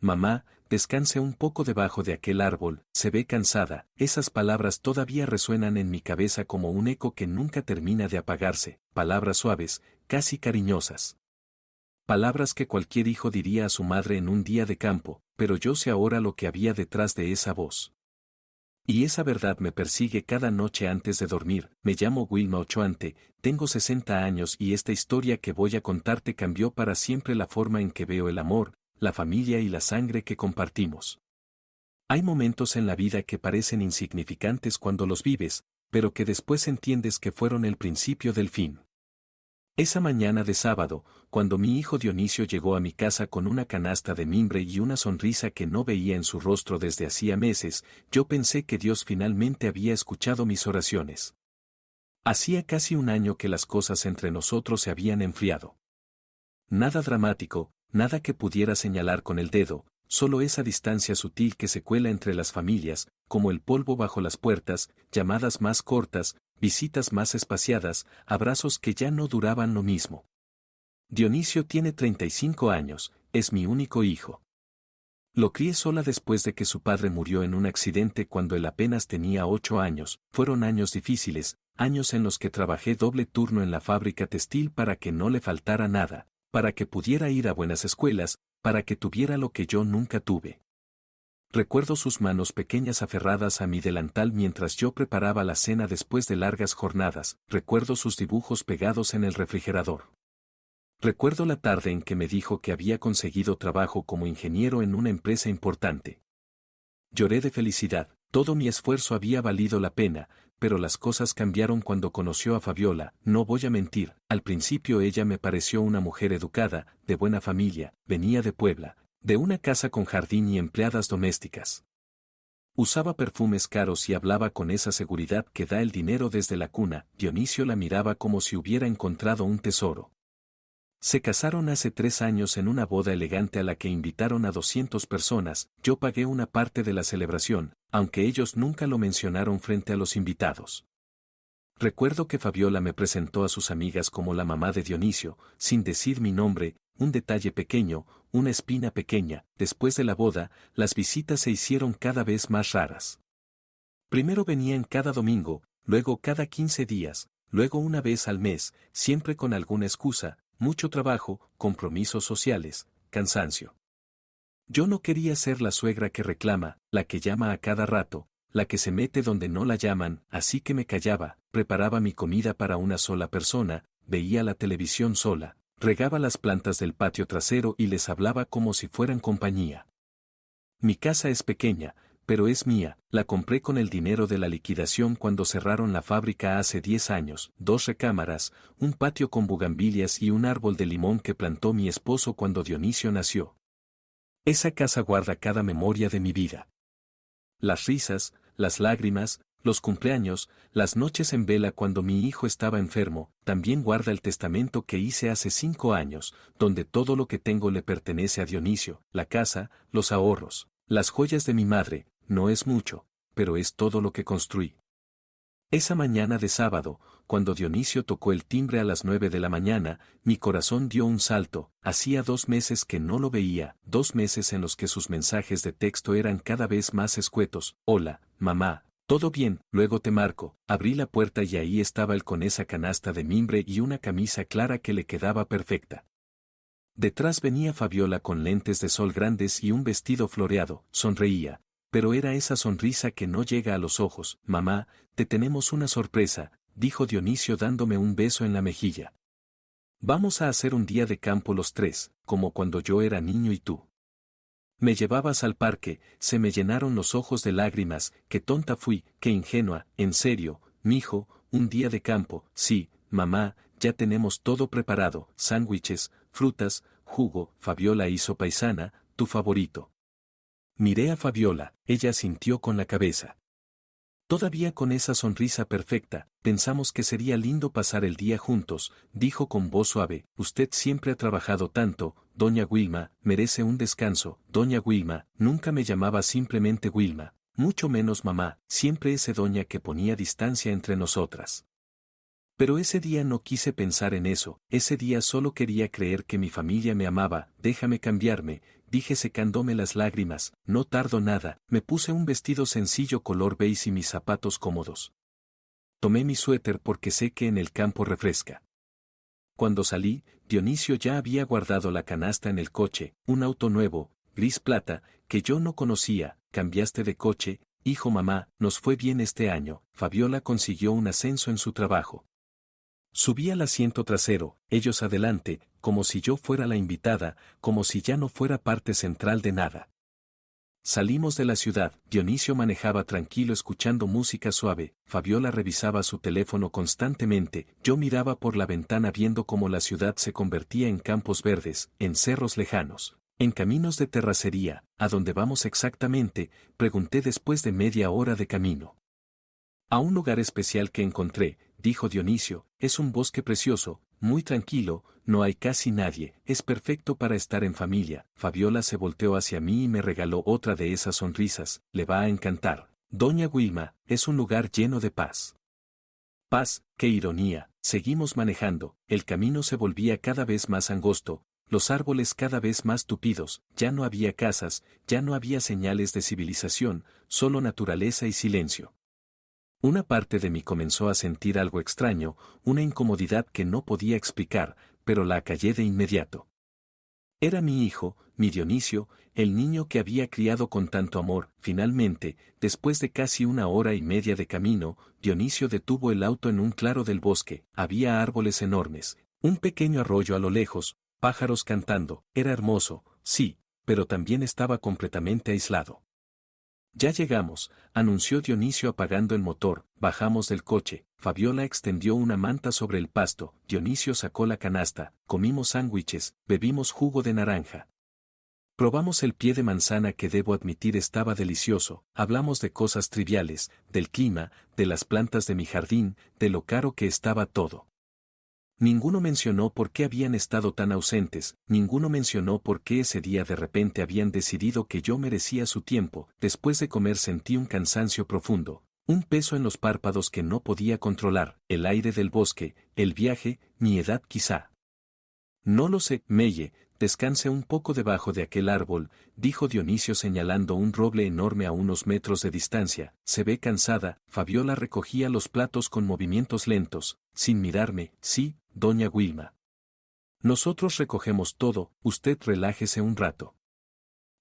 mamá, descanse un poco debajo de aquel árbol, se ve cansada. Esas palabras todavía resuenan en mi cabeza como un eco que nunca termina de apagarse, palabras suaves, casi cariñosas. Palabras que cualquier hijo diría a su madre en un día de campo, pero yo sé ahora lo que había detrás de esa voz. Y esa verdad me persigue cada noche antes de dormir. Me llamo Wilma Ochoante, tengo 60 años y esta historia que voy a contarte cambió para siempre la forma en que veo el amor, la familia y la sangre que compartimos. Hay momentos en la vida que parecen insignificantes cuando los vives, pero que después entiendes que fueron el principio del fin. Esa mañana de sábado, cuando mi hijo Dionisio llegó a mi casa con una canasta de mimbre y una sonrisa que no veía en su rostro desde hacía meses, yo pensé que Dios finalmente había escuchado mis oraciones. Hacía casi un año que las cosas entre nosotros se habían enfriado. Nada dramático, nada que pudiera señalar con el dedo, solo esa distancia sutil que se cuela entre las familias, como el polvo bajo las puertas, llamadas más cortas, visitas más espaciadas, abrazos que ya no duraban lo mismo. Dionisio tiene 35 años, es mi único hijo. Lo crié sola después de que su padre murió en un accidente cuando él apenas tenía 8 años. Fueron años difíciles, años en los que trabajé doble turno en la fábrica textil para que no le faltara nada, para que pudiera ir a buenas escuelas, para que tuviera lo que yo nunca tuve. Recuerdo sus manos pequeñas aferradas a mi delantal mientras yo preparaba la cena después de largas jornadas. Recuerdo sus dibujos pegados en el refrigerador. Recuerdo la tarde en que me dijo que había conseguido trabajo como ingeniero en una empresa importante. Lloré de felicidad, todo mi esfuerzo había valido la pena, pero las cosas cambiaron cuando conoció a Fabiola. No voy a mentir, al principio ella me pareció una mujer educada, de buena familia, venía de Puebla, de una casa con jardín y empleadas domésticas. Usaba perfumes caros y hablaba con esa seguridad que da el dinero desde la cuna. Dionisio la miraba como si hubiera encontrado un tesoro. Se casaron hace 3 años en una boda elegante a la que invitaron a 200 personas. Yo pagué una parte de la celebración, aunque ellos nunca lo mencionaron frente a los invitados. Recuerdo que Fabiola me presentó a sus amigas como la mamá de Dionisio, sin decir mi nombre, un detalle pequeño, una espina pequeña. Después de la boda, las visitas se hicieron cada vez más raras. Primero venían cada domingo, luego cada 15 días, luego una vez al mes, siempre con alguna excusa, mucho trabajo, compromisos sociales, cansancio. Yo no quería ser la suegra que reclama, la que llama a cada rato, la que se mete donde no la llaman, así que me callaba, preparaba mi comida para una sola persona, veía la televisión sola, regaba las plantas del patio trasero y les hablaba como si fueran compañía. Mi casa es pequeña, pero es mía, la compré con el dinero de la liquidación cuando cerraron la fábrica hace 10 años, 2 recámaras, un patio con bugambilias y un árbol de limón que plantó mi esposo cuando Dionisio nació. Esa casa guarda cada memoria de mi vida. Las risas, las lágrimas, los cumpleaños, las noches en vela cuando mi hijo estaba enfermo, también guarda el testamento que hice hace 5 años, donde todo lo que tengo le pertenece a Dionisio, la casa, los ahorros, las joyas de mi madre. No es mucho, pero es todo lo que construí. Esa mañana de sábado, cuando Dionisio tocó el timbre a las 9 de la mañana, mi corazón dio un salto. Hacía 2 meses que no lo veía, 2 meses en los que sus mensajes de texto eran cada vez más escuetos. Hola, mamá, ¿todo bien? Luego te marco. Abrí la puerta y ahí estaba él con esa canasta de mimbre y una camisa clara que le quedaba perfecta. Detrás venía Fabiola con lentes de sol grandes y un vestido floreado. Sonreía. Pero era esa sonrisa que no llega a los ojos. Mamá, te tenemos una sorpresa, dijo Dionisio dándome un beso en la mejilla. Vamos a hacer un día de campo los 3, como cuando yo era niño y tú. Me llevabas al parque, se me llenaron los ojos de lágrimas. Qué tonta fui, qué ingenua. En serio, mijo, un día de campo. Sí, mamá, ya tenemos todo preparado, sándwiches, frutas, jugo. Fabiola hizo paisana, tu favorito. Miré a Fabiola, ella asintió con la cabeza. Todavía con esa sonrisa perfecta, pensamos que sería lindo pasar el día juntos, dijo con voz suave. Usted siempre ha trabajado tanto, doña Wilma, merece un descanso. Doña Wilma, nunca me llamaba simplemente Wilma, mucho menos mamá, siempre ese doña que ponía distancia entre nosotras. Pero ese día no quise pensar en eso, ese día solo quería creer que mi familia me amaba. Déjame cambiarme, dije secándome las lágrimas, no tardo nada, me puse un vestido sencillo color beige y mis zapatos cómodos. Tomé mi suéter porque sé que en el campo refresca. Cuando salí, Dionisio ya había guardado la canasta en el coche, un auto nuevo, gris plata, que yo no conocía. Cambiaste de coche, hijo. Mamá, nos fue bien este año. Fabiola consiguió un ascenso en su trabajo. Subí al asiento trasero, ellos adelante, como si yo fuera la invitada, como si ya no fuera parte central de nada. Salimos de la ciudad, Dionisio manejaba tranquilo escuchando música suave, Fabiola revisaba su teléfono constantemente, yo miraba por la ventana viendo cómo la ciudad se convertía en campos verdes, en cerros lejanos, en caminos de terracería. ¿A dónde vamos exactamente?, pregunté después de media hora de camino. A un lugar especial que encontré, dijo Dionisio, es un bosque precioso, muy tranquilo, no hay casi nadie, es perfecto para estar en familia. Fabiola se volteó hacia mí y me regaló otra de esas sonrisas, le va a encantar. Doña Wilma, es un lugar lleno de paz. Paz, qué ironía, seguimos manejando, el camino se volvía cada vez más angosto, los árboles cada vez más tupidos, ya no había casas, ya no había señales de civilización, solo naturaleza y silencio. Una parte de mí comenzó a sentir algo extraño, una incomodidad que no podía explicar, pero la acallé de inmediato. Era mi hijo, mi Dionisio, el niño que había criado con tanto amor. Finalmente, después de casi 1 hora y media de camino, Dionisio detuvo el auto en un claro del bosque. Había árboles enormes, un pequeño arroyo a lo lejos, pájaros cantando. Era hermoso, sí, pero también estaba completamente aislado. Ya llegamos, anunció Dionisio apagando el motor. Bajamos del coche, Fabiola extendió una manta sobre el pasto, Dionisio sacó la canasta, comimos sándwiches, bebimos jugo de naranja. Probamos el pie de manzana que debo admitir estaba delicioso, hablamos de cosas triviales, del clima, de las plantas de mi jardín, de lo caro que estaba todo. Ninguno mencionó por qué habían estado tan ausentes, ninguno mencionó por qué ese día de repente habían decidido que yo merecía su tiempo. Después de comer sentí un cansancio profundo, un peso en los párpados que no podía controlar, el aire del bosque, el viaje, mi edad quizá. No lo sé, Meye, descanse un poco debajo de aquel árbol, dijo Dionisio señalando un roble enorme a unos metros de distancia. Se ve cansada. Fabiola recogía los platos con movimientos lentos, sin mirarme. Sí, doña Wilma. Nosotros recogemos todo, usted relájese un rato.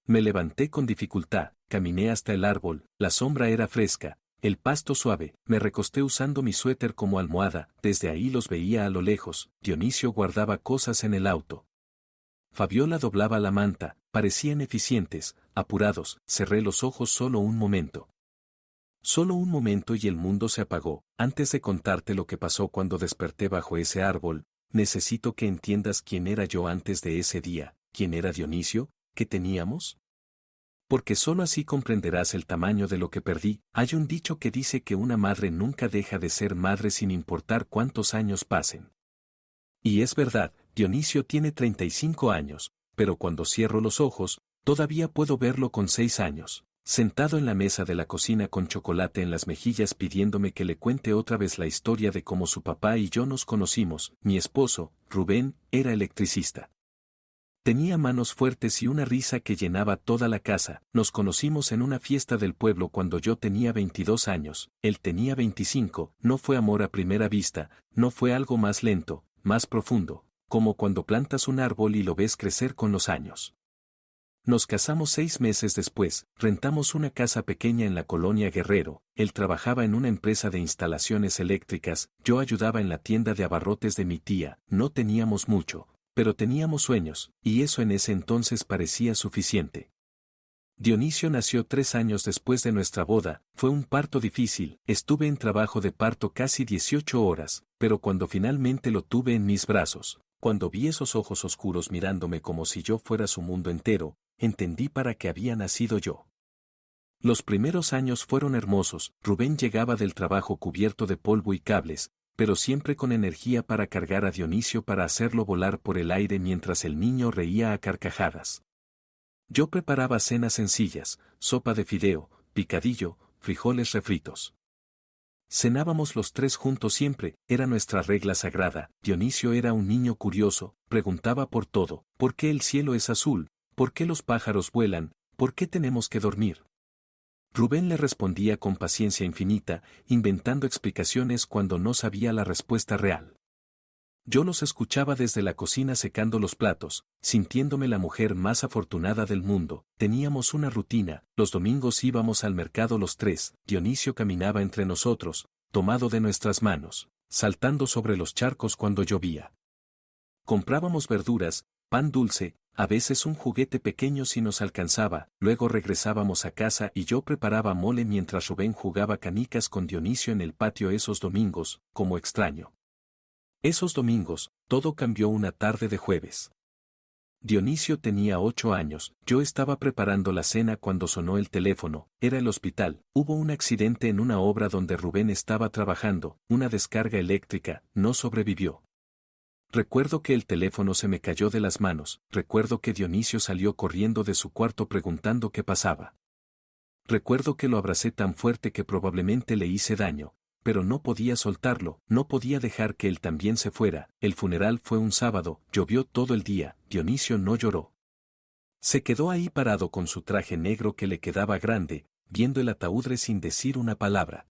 Me levanté con dificultad, caminé hasta el árbol, la sombra era fresca, el pasto suave, me recosté usando mi suéter como almohada, desde ahí los veía a lo lejos. Dionisio guardaba cosas en el auto. Fabiola doblaba la manta, parecían eficientes, apurados. Cerré los ojos solo un momento. Solo un momento y el mundo se apagó. Antes de contarte lo que pasó cuando desperté bajo ese árbol, necesito que entiendas quién era yo antes de ese día, quién era Dionisio, qué teníamos. Porque solo así comprenderás el tamaño de lo que perdí. Hay un dicho que dice que una madre nunca deja de ser madre sin importar cuántos años pasen. Y es verdad, Dionisio tiene 35 años, pero cuando cierro los ojos, todavía puedo verlo con 6 años, sentado en la mesa de la cocina con chocolate en las mejillas pidiéndome que le cuente otra vez la historia de cómo su papá y yo nos conocimos. Mi esposo, Rubén, era electricista. Tenía manos fuertes y una risa que llenaba toda la casa. Nos conocimos en una fiesta del pueblo cuando yo tenía 22 años, él tenía 25, no fue amor a primera vista, no fue algo más lento, más profundo, como cuando plantas un árbol y lo ves crecer con los años. Nos casamos 6 meses después, rentamos una casa pequeña en la colonia Guerrero, él trabajaba en una empresa de instalaciones eléctricas, yo ayudaba en la tienda de abarrotes de mi tía. No teníamos mucho, pero teníamos sueños, y eso en ese entonces parecía suficiente. Dionisio nació 3 años después de nuestra boda. Fue un parto difícil, estuve en trabajo de parto casi 18 horas, pero cuando finalmente lo tuve en mis brazos, cuando vi esos ojos oscuros mirándome como si yo fuera su mundo entero, entendí para qué había nacido yo. Los primeros años fueron hermosos. Rubén llegaba del trabajo cubierto de polvo y cables, pero siempre con energía para cargar a Dionisio para hacerlo volar por el aire mientras el niño reía a carcajadas. Yo preparaba cenas sencillas, sopa de fideo, picadillo, frijoles refritos. Cenábamos los 3 juntos siempre, era nuestra regla sagrada. Dionisio era un niño curioso, preguntaba por todo. ¿Por qué el cielo es azul? ¿por qué los pájaros vuelan? ¿Por qué tenemos que dormir? Rubén le respondía con paciencia infinita, inventando explicaciones cuando no sabía la respuesta real. Yo los escuchaba desde la cocina secando los platos, sintiéndome la mujer más afortunada del mundo. Teníamos una rutina, los domingos íbamos al mercado los tres, Dionisio caminaba entre nosotros, tomado de nuestras manos, saltando sobre los charcos cuando llovía. Comprábamos verduras, pan dulce, a veces un juguete pequeño si nos alcanzaba, luego regresábamos a casa y yo preparaba mole mientras Rubén jugaba canicas con Dionisio en el patio esos domingos, como extraño. Esos domingos, todo cambió una tarde de jueves. Dionisio tenía 8 años, yo estaba preparando la cena cuando sonó el teléfono, era el hospital, hubo un accidente en una obra donde Rubén estaba trabajando, una descarga eléctrica, no sobrevivió. Recuerdo que el teléfono se me cayó de las manos, recuerdo que Dionisio salió corriendo de su cuarto preguntando qué pasaba. Recuerdo que lo abracé tan fuerte que probablemente le hice daño, pero no podía soltarlo, no podía dejar que él también se fuera. El funeral fue un sábado, llovió todo el día, Dionisio no lloró. Se quedó ahí parado con su traje negro que le quedaba grande, viendo el ataúd sin decir una palabra.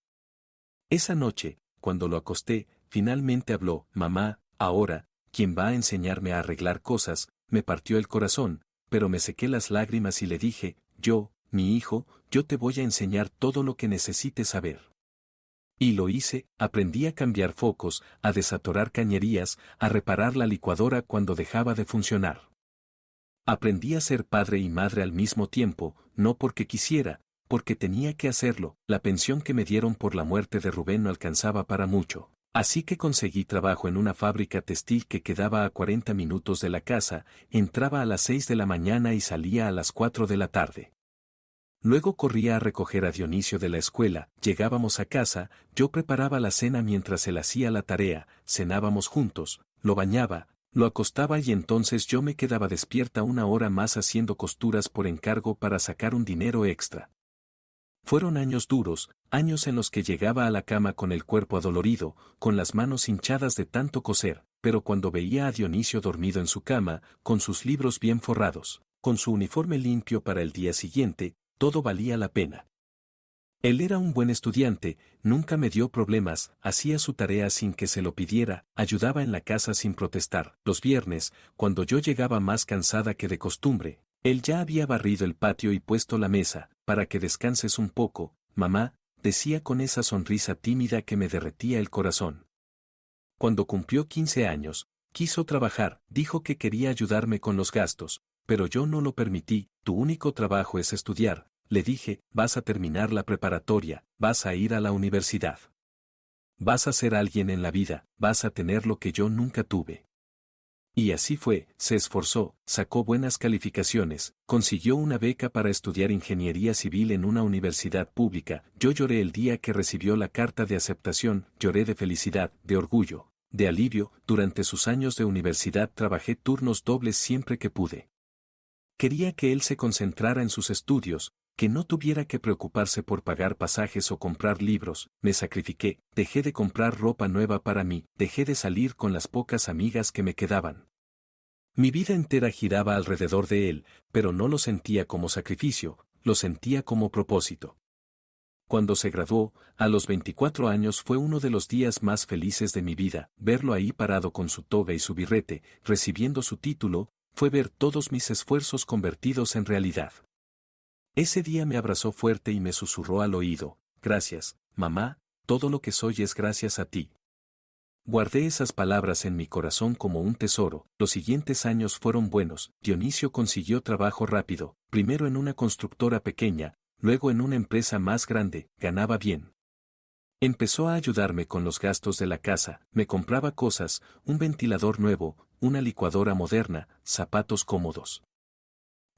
Esa noche, cuando lo acosté, finalmente habló, mamá, ahora, ¿quién va a enseñarme a arreglar cosas? Me partió el corazón, pero me sequé las lágrimas y le dije, yo, mi hijo, yo te voy a enseñar todo lo que necesites saber. Y lo hice, aprendí a cambiar focos, a desatorar cañerías, a reparar la licuadora cuando dejaba de funcionar. Aprendí a ser padre y madre al mismo tiempo, no porque quisiera, porque tenía que hacerlo. La pensión que me dieron por la muerte de Rubén no alcanzaba para mucho. Así que conseguí trabajo en una fábrica textil que quedaba a 40 minutos de la casa, entraba a las 6 de la mañana y salía a las 4 de la tarde. Luego corría a recoger a Dionisio de la escuela, llegábamos a casa, yo preparaba la cena mientras él hacía la tarea, cenábamos juntos, lo bañaba, lo acostaba y entonces yo me quedaba despierta una hora más haciendo costuras por encargo para sacar un dinero extra. Fueron años duros, años en los que llegaba a la cama con el cuerpo adolorido, con las manos hinchadas de tanto coser, pero cuando veía a Dionisio dormido en su cama, con sus libros bien forrados, con su uniforme limpio para el día siguiente, todo valía la pena. Él era un buen estudiante, nunca me dio problemas, hacía su tarea sin que se lo pidiera, ayudaba en la casa sin protestar. Los viernes, cuando yo llegaba más cansada que de costumbre, él ya había barrido el patio y puesto la mesa, para que descanses un poco, mamá, decía con esa sonrisa tímida que me derretía el corazón. Cuando cumplió 15 años, quiso trabajar, dijo que quería ayudarme con los gastos, pero yo no lo permití, tu único trabajo es estudiar. Le dije, vas a terminar la preparatoria, vas a ir a la universidad. Vas a ser alguien en la vida, vas a tener lo que yo nunca tuve. Y así fue, se esforzó, sacó buenas calificaciones, consiguió una beca para estudiar ingeniería civil en una universidad pública. Yo lloré el día que recibió la carta de aceptación, lloré de felicidad, de orgullo, de alivio. Durante sus años de universidad trabajé turnos dobles siempre que pude. Quería que él se concentrara en sus estudios, que no tuviera que preocuparse por pagar pasajes o comprar libros. Me sacrifiqué, dejé de comprar ropa nueva para mí, dejé de salir con las pocas amigas que me quedaban. Mi vida entera giraba alrededor de él, pero no lo sentía como sacrificio, lo sentía como propósito. Cuando se graduó, a los 24 años fue uno de los días más felices de mi vida. Verlo ahí parado con su toga y su birrete, recibiendo su título, fue ver todos mis esfuerzos convertidos en realidad. Ese día me abrazó fuerte y me susurró al oído, gracias, mamá, todo lo que soy es gracias a ti. Guardé esas palabras en mi corazón como un tesoro. Los siguientes años fueron buenos. Dionisio consiguió trabajo rápido, primero en una constructora pequeña, luego en una empresa más grande, ganaba bien. Empezó a ayudarme con los gastos de la casa, me compraba cosas, un ventilador nuevo, una licuadora moderna, zapatos cómodos.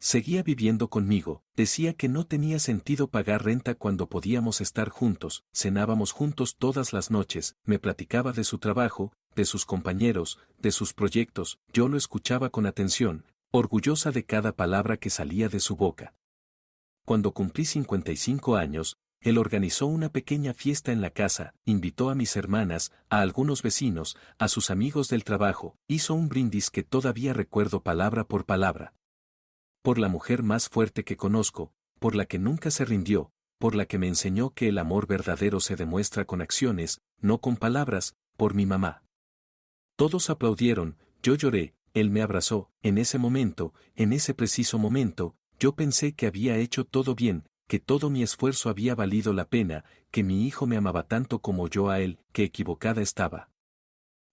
Seguía viviendo conmigo, decía que no tenía sentido pagar renta cuando podíamos estar juntos, cenábamos juntos todas las noches, me platicaba de su trabajo, de sus compañeros, de sus proyectos, yo lo escuchaba con atención, orgullosa de cada palabra que salía de su boca. Cuando cumplí 55 años, él organizó una pequeña fiesta en la casa, invitó a mis hermanas, a algunos vecinos, a sus amigos del trabajo, hizo un brindis que todavía recuerdo palabra por palabra. Por la mujer más fuerte que conozco, por la que nunca se rindió, por la que me enseñó que el amor verdadero se demuestra con acciones, no con palabras, por mi mamá. Todos aplaudieron, yo lloré, él me abrazó, en ese momento, en ese preciso momento, yo pensé que había hecho todo bien, que todo mi esfuerzo había valido la pena, que mi hijo me amaba tanto como yo a él, que equivocada estaba.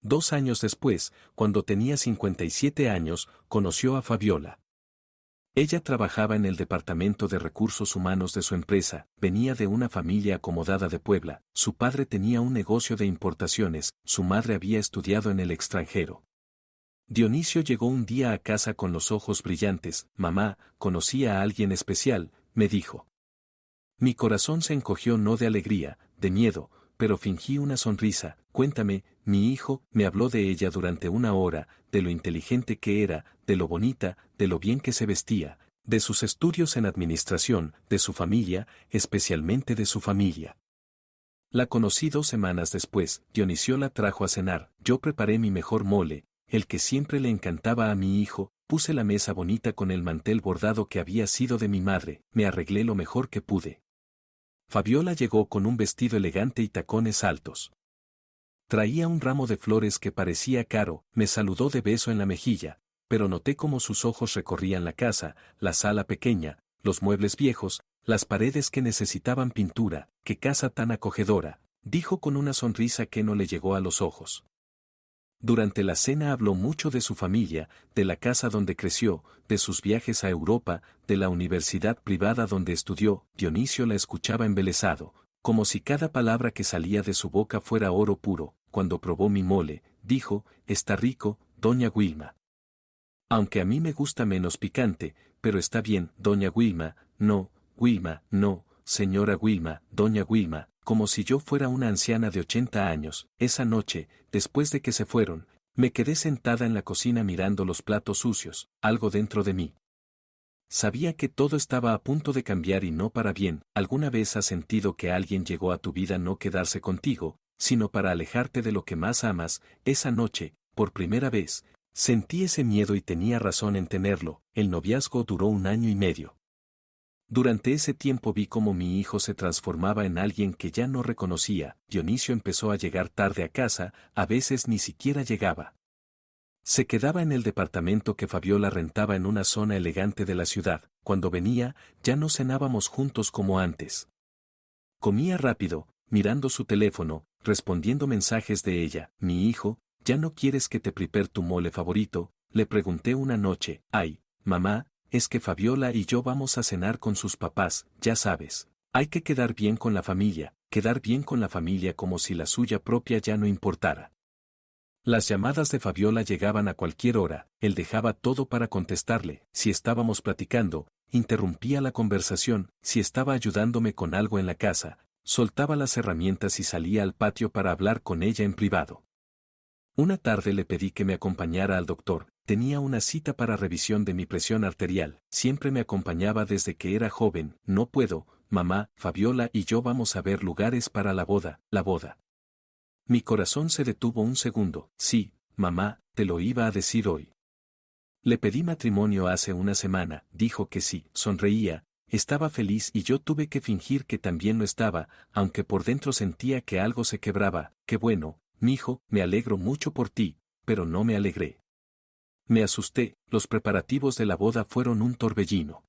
2 años después, cuando tenía 57 años, conoció a Fabiola. Ella trabajaba en el departamento de recursos humanos de su empresa, venía de una familia acomodada de Puebla, su padre tenía un negocio de importaciones, su madre había estudiado en el extranjero. Dionisio llegó un día a casa con los ojos brillantes, mamá, conocí a alguien especial, me dijo. Mi corazón se encogió no de alegría, de miedo, pero fingí una sonrisa, cuéntame, mi hijo me habló de ella durante 1 hora, de lo inteligente que era, de lo bonita, de lo bien que se vestía, de sus estudios en administración, de su familia, especialmente de su familia. La conocí 2 semanas después, Dionisio la trajo a cenar, yo preparé mi mejor mole, el que siempre le encantaba a mi hijo, puse la mesa bonita con el mantel bordado que había sido de mi madre, me arreglé lo mejor que pude. Fabiola llegó con un vestido elegante y tacones altos. Traía un ramo de flores que parecía caro, me saludó de beso en la mejilla, pero noté cómo sus ojos recorrían la casa, la sala pequeña, los muebles viejos, las paredes que necesitaban pintura, qué casa tan acogedora, dijo con una sonrisa que no le llegó a los ojos. Durante la cena habló mucho de su familia, de la casa donde creció, de sus viajes a Europa, de la universidad privada donde estudió. Dionisio la escuchaba embelesado, como si cada palabra que salía de su boca fuera oro puro. Cuando probó mi mole, dijo, está rico, doña Wilma. Aunque a mí me gusta menos picante, pero está bien, doña Wilma, no, señora Wilma, doña Wilma, como si yo fuera una anciana de 80 años. Esa noche, después de que se fueron, me quedé sentada en la cocina mirando los platos sucios, algo dentro de mí. Sabía que todo estaba a punto de cambiar y no para bien. ¿Alguna vez has sentido que alguien llegó a tu vida no quedarse contigo, sino para alejarte de lo que más amas? Esa noche, por primera vez, sentí ese miedo y tenía razón en tenerlo. El noviazgo duró 1 año y medio. Durante ese tiempo vi cómo mi hijo se transformaba en alguien que ya no reconocía. Dionisio empezó a llegar tarde a casa, a veces ni siquiera llegaba. Se quedaba en el departamento que Fabiola rentaba en una zona elegante de la ciudad. Cuando venía, ya no cenábamos juntos como antes. Comía rápido, mirando su teléfono, respondiendo mensajes de ella. Mi hijo, ¿ya no quieres que te prepare tu mole favorito? Le pregunté una noche. Ay, mamá, es que Fabiola y yo vamos a cenar con sus papás, ya sabes. Hay que quedar bien con la familia como si la suya propia ya no importara. Las llamadas de Fabiola llegaban a cualquier hora, él dejaba todo para contestarle. Si estábamos platicando, interrumpía la conversación. Si estaba ayudándome con algo en la casa, soltaba las herramientas y salía al patio para hablar con ella en privado. Una tarde le pedí que me acompañara al doctor. Tenía una cita para revisión de mi presión arterial. Siempre me acompañaba desde que era joven. No puedo, mamá, Fabiola y yo vamos a ver lugares para la boda. Mi corazón se detuvo un segundo. Sí, mamá, te lo iba a decir hoy. Le pedí matrimonio hace 1 semana, dijo que sí, sonreía, estaba feliz y yo tuve que fingir que también lo estaba, aunque por dentro sentía que algo se quebraba. Qué bueno, mijo, me alegro mucho por ti, pero no me alegré. Me asusté, los preparativos de la boda fueron un torbellino.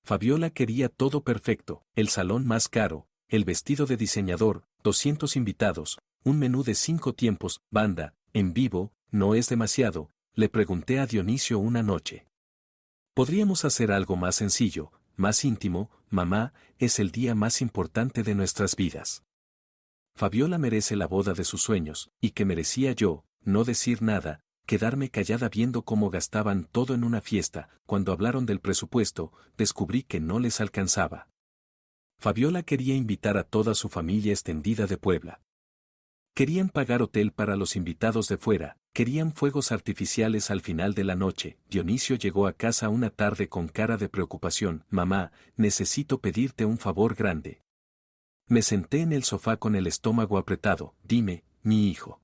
Fabiola quería todo perfecto, el salón más caro, el vestido de diseñador, 200 invitados, un menú de 5 tiempos, banda, en vivo, ¿no es demasiado? Le pregunté a Dionisio una noche. ¿Podríamos hacer algo más sencillo, más íntimo? Mamá, es el día más importante de nuestras vidas. Fabiola merece la boda de sus sueños, y que merecía yo, no decir nada, quedarme callada viendo cómo gastaban todo en una fiesta. Cuando hablaron del presupuesto, descubrí que no les alcanzaba. Fabiola quería invitar a toda su familia extendida de Puebla. Querían pagar hotel para los invitados de fuera, querían fuegos artificiales al final de la noche. Dionisio llegó a casa una tarde con cara de preocupación. Mamá, necesito pedirte un favor grande. Me senté en el sofá con el estómago apretado. Dime, mi hijo.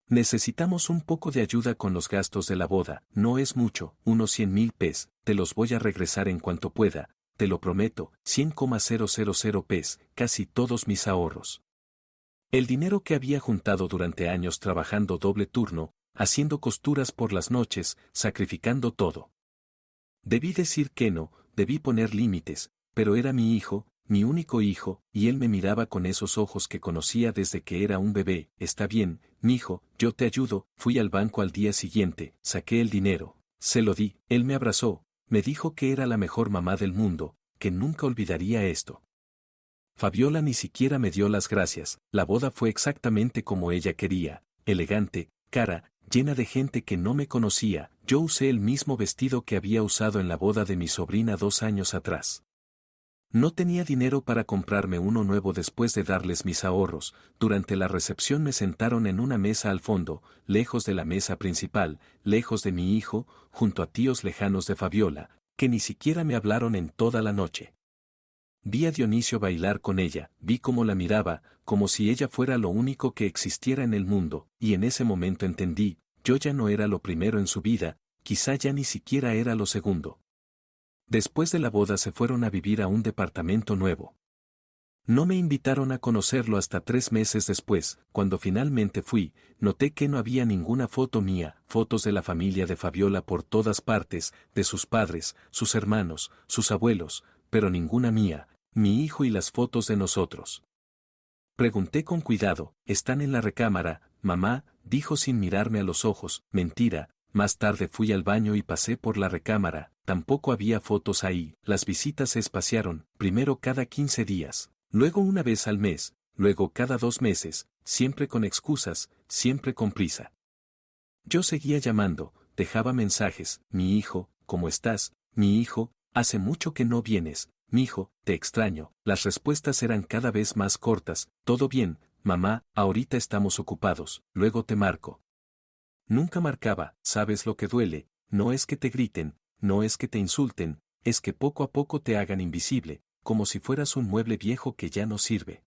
Necesitamos un poco de ayuda con los gastos de la boda, no es mucho, unos 100,000 pes, te los voy a regresar en cuanto pueda, te lo prometo, 100,000 pes, casi todos mis ahorros. El dinero que había juntado durante años trabajando doble turno, haciendo costuras por las noches, sacrificando todo. Debí decir que no, debí poner límites, pero era mi hijo, mi único hijo, y él me miraba con esos ojos que conocía desde que era un bebé. Está bien, mijo, yo te ayudo. Fui al banco al día siguiente, saqué el dinero, se lo di, él me abrazó, me dijo que era la mejor mamá del mundo, que nunca olvidaría esto. Fabiola ni siquiera me dio las gracias, la boda fue exactamente como ella quería, elegante, cara, llena de gente que no me conocía. Yo usé el mismo vestido que había usado en la boda de mi sobrina 2 años atrás. No tenía dinero para comprarme uno nuevo después de darles mis ahorros. Durante la recepción me sentaron en una mesa al fondo, lejos de la mesa principal, lejos de mi hijo, junto a tíos lejanos de Fabiola, que ni siquiera me hablaron en toda la noche. Vi a Dionisio bailar con ella, vi cómo la miraba, como si ella fuera lo único que existiera en el mundo, y en ese momento entendí, yo ya no era lo primero en su vida, quizá ya ni siquiera era lo segundo. Después de la boda se fueron a vivir a un departamento nuevo. No me invitaron a conocerlo hasta 3 meses después. Cuando finalmente fui, noté que no había ninguna foto mía, fotos de la familia de Fabiola por todas partes, de sus padres, sus hermanos, sus abuelos, pero ninguna mía, mi hijo y las fotos de nosotros. Pregunté con cuidado, ¿están en la recámara, mamá?, dijo sin mirarme a los ojos. Mentira. Más tarde fui al baño y pasé por la recámara, tampoco había fotos ahí. Las visitas se espaciaron, primero cada 15 días, luego una vez al mes, luego cada 2 meses, siempre con excusas, siempre con prisa. Yo seguía llamando, dejaba mensajes, mi hijo, ¿cómo estás? Mi hijo, hace mucho que no vienes, mijo, te extraño. Las respuestas eran cada vez más cortas, todo bien, mamá, ahorita estamos ocupados, luego te marco. Nunca marcaba. ¿Sabes lo que duele? No es que te griten, no es que te insulten, es que poco a poco te hagan invisible, como si fueras un mueble viejo que ya no sirve.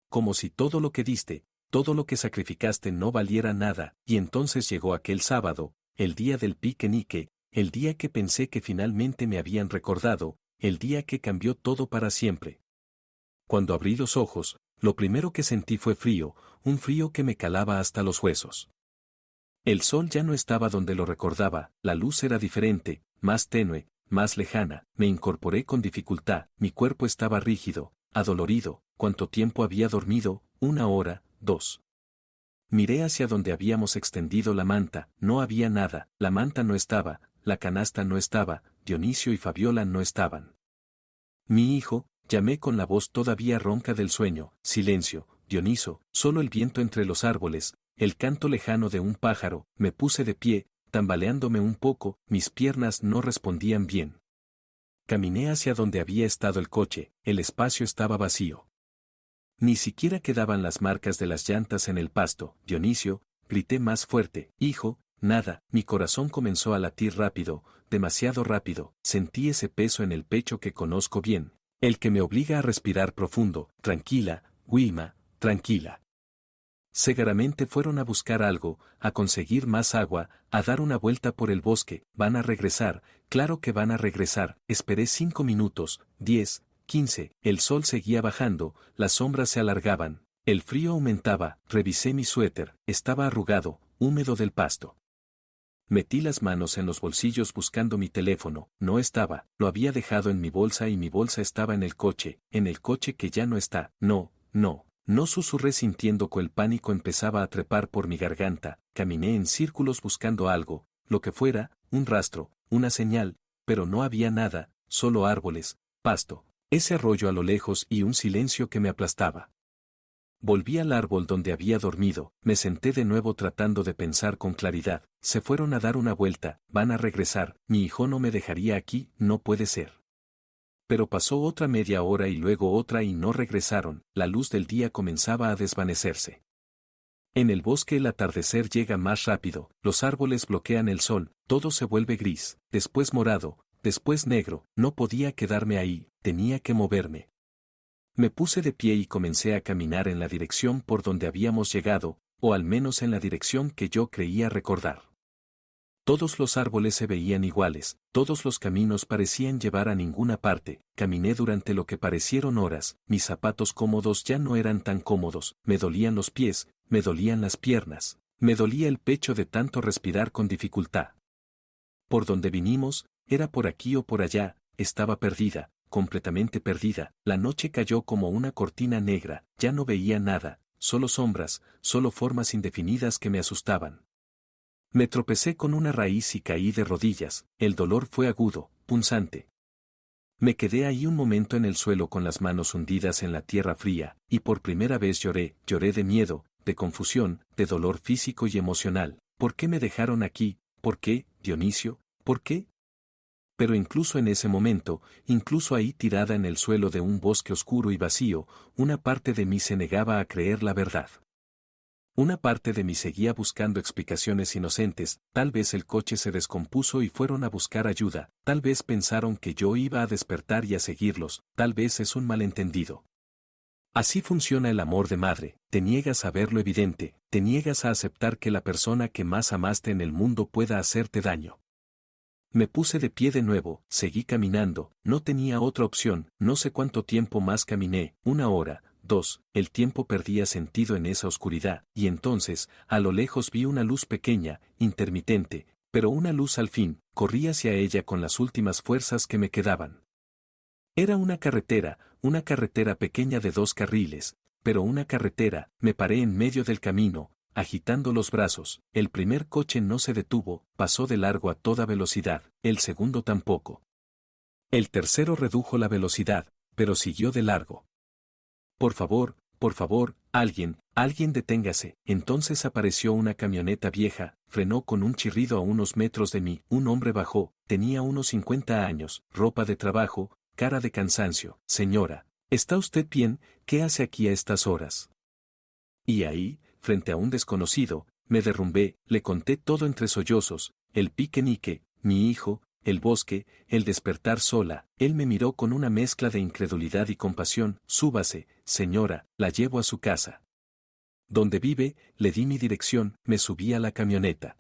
Como si todo lo que diste, todo lo que sacrificaste no valiera nada. Y entonces llegó aquel sábado, el día del piquenique, el día que pensé que finalmente me habían recordado, el día que cambió todo para siempre. Cuando abrí los ojos, lo primero que sentí fue frío, un frío que me calaba hasta los huesos. El sol ya no estaba donde lo recordaba, la luz era diferente, más tenue, más lejana. Me incorporé con dificultad, mi cuerpo estaba rígido, adolorido. ¿Cuánto tiempo había dormido? 1 hora, 2. Miré hacia donde habíamos extendido la manta, no había nada, la manta no estaba, la canasta no estaba, Dionisio y Fabiola no estaban. Mi hijo, llamé con la voz todavía ronca del sueño. Silencio, Dioniso, solo el viento entre los árboles, el canto lejano de un pájaro. Me puse de pie, tambaleándome un poco, mis piernas no respondían bien. Caminé hacia donde había estado el coche, el espacio estaba vacío. Ni siquiera quedaban las marcas de las llantas en el pasto. Dionisio, grité más fuerte, hijo, nada. Mi corazón comenzó a latir rápido, demasiado rápido. Sentí ese peso en el pecho que conozco bien, el que me obliga a respirar profundo. Tranquila, Wilma, tranquila. Seguramente fueron a buscar algo, a conseguir más agua, a dar una vuelta por el bosque. Van a regresar, claro que van a regresar. Esperé 5 minutos, 10, 15, el sol seguía bajando, las sombras se alargaban, el frío aumentaba. Revisé mi suéter, estaba arrugado, húmedo del pasto. Metí las manos en los bolsillos buscando mi teléfono, no estaba, lo había dejado en mi bolsa y mi bolsa estaba en el coche que ya no está. No susurré sintiendo que el pánico empezaba a trepar por mi garganta. Caminé en círculos buscando algo, lo que fuera, un rastro, una señal, pero no había nada, solo árboles, pasto, ese arroyo a lo lejos y un silencio que me aplastaba. Volví al árbol donde había dormido, me senté de nuevo tratando de pensar con claridad. Se fueron a dar una vuelta, van a regresar, mi hijo no me dejaría aquí, no puede ser. Pero pasó otra media hora y luego otra y no regresaron. La luz del día comenzaba a desvanecerse. En el bosque el atardecer llega más rápido, los árboles bloquean el sol, todo se vuelve gris, después morado, después negro. No podía quedarme ahí, tenía que moverme. Me puse de pie y comencé a caminar en la dirección por donde habíamos llegado. o al menos en la dirección que yo creía recordar. Todos los árboles se veían iguales, todos los caminos parecían llevar a ninguna parte, caminé durante lo que parecieron horas, mis zapatos cómodos ya no eran tan cómodos, me dolían los pies, me dolían las piernas, me dolía el pecho de tanto respirar con dificultad. Por donde vinimos, era por aquí o por allá, estaba perdida, completamente perdida, la noche cayó como una cortina negra, ya no veía nada, solo sombras, solo formas indefinidas que me asustaban. Me tropecé con una raíz y caí de rodillas, el dolor fue agudo, punzante. Me quedé ahí un momento en el suelo con las manos hundidas en la tierra fría, y por primera vez lloré de miedo, de confusión, de dolor físico y emocional. ¿Por qué me dejaron aquí? ¿Por qué, Dionisio? ¿Por qué? Pero incluso en ese momento, incluso ahí tirada en el suelo de un bosque oscuro y vacío, una parte de mí se negaba a creer la verdad. Una parte de mí seguía buscando explicaciones inocentes, tal vez el coche se descompuso y fueron a buscar ayuda, tal vez pensaron que yo iba a despertar y a seguirlos, tal vez es un malentendido. Así funciona el amor de madre, te niegas a ver lo evidente, te niegas a aceptar que la persona que más amaste en el mundo pueda hacerte daño. Me puse de pie de nuevo, seguí caminando, no tenía otra opción, no sé cuánto tiempo más caminé, 1 hora, 2, el tiempo perdía sentido en esa oscuridad, y entonces, a lo lejos vi una luz pequeña, intermitente, pero una luz al fin, corrí hacia ella con las últimas fuerzas que me quedaban. Era una carretera pequeña de 2 carriles, pero una carretera, me paré en medio del camino, agitando los brazos, el primer coche no se detuvo, pasó de largo a toda velocidad, el segundo tampoco. El tercero redujo la velocidad, pero siguió de largo. Por favor, alguien deténgase. Entonces apareció una camioneta vieja, frenó con un chirrido a unos metros de mí, un hombre bajó, tenía unos 50 años, ropa de trabajo, cara de cansancio. Señora, ¿está usted bien? ¿Qué hace aquí a estas horas? Y ahí, frente a un desconocido, me derrumbé, le conté todo entre sollozos, el piquenique, mi hijo, el bosque, el despertar sola. Él me miró con una mezcla de incredulidad y compasión. Súbase, señora, la llevo a su casa. ¿Dónde vive? Le di mi dirección, me subí a la camioneta.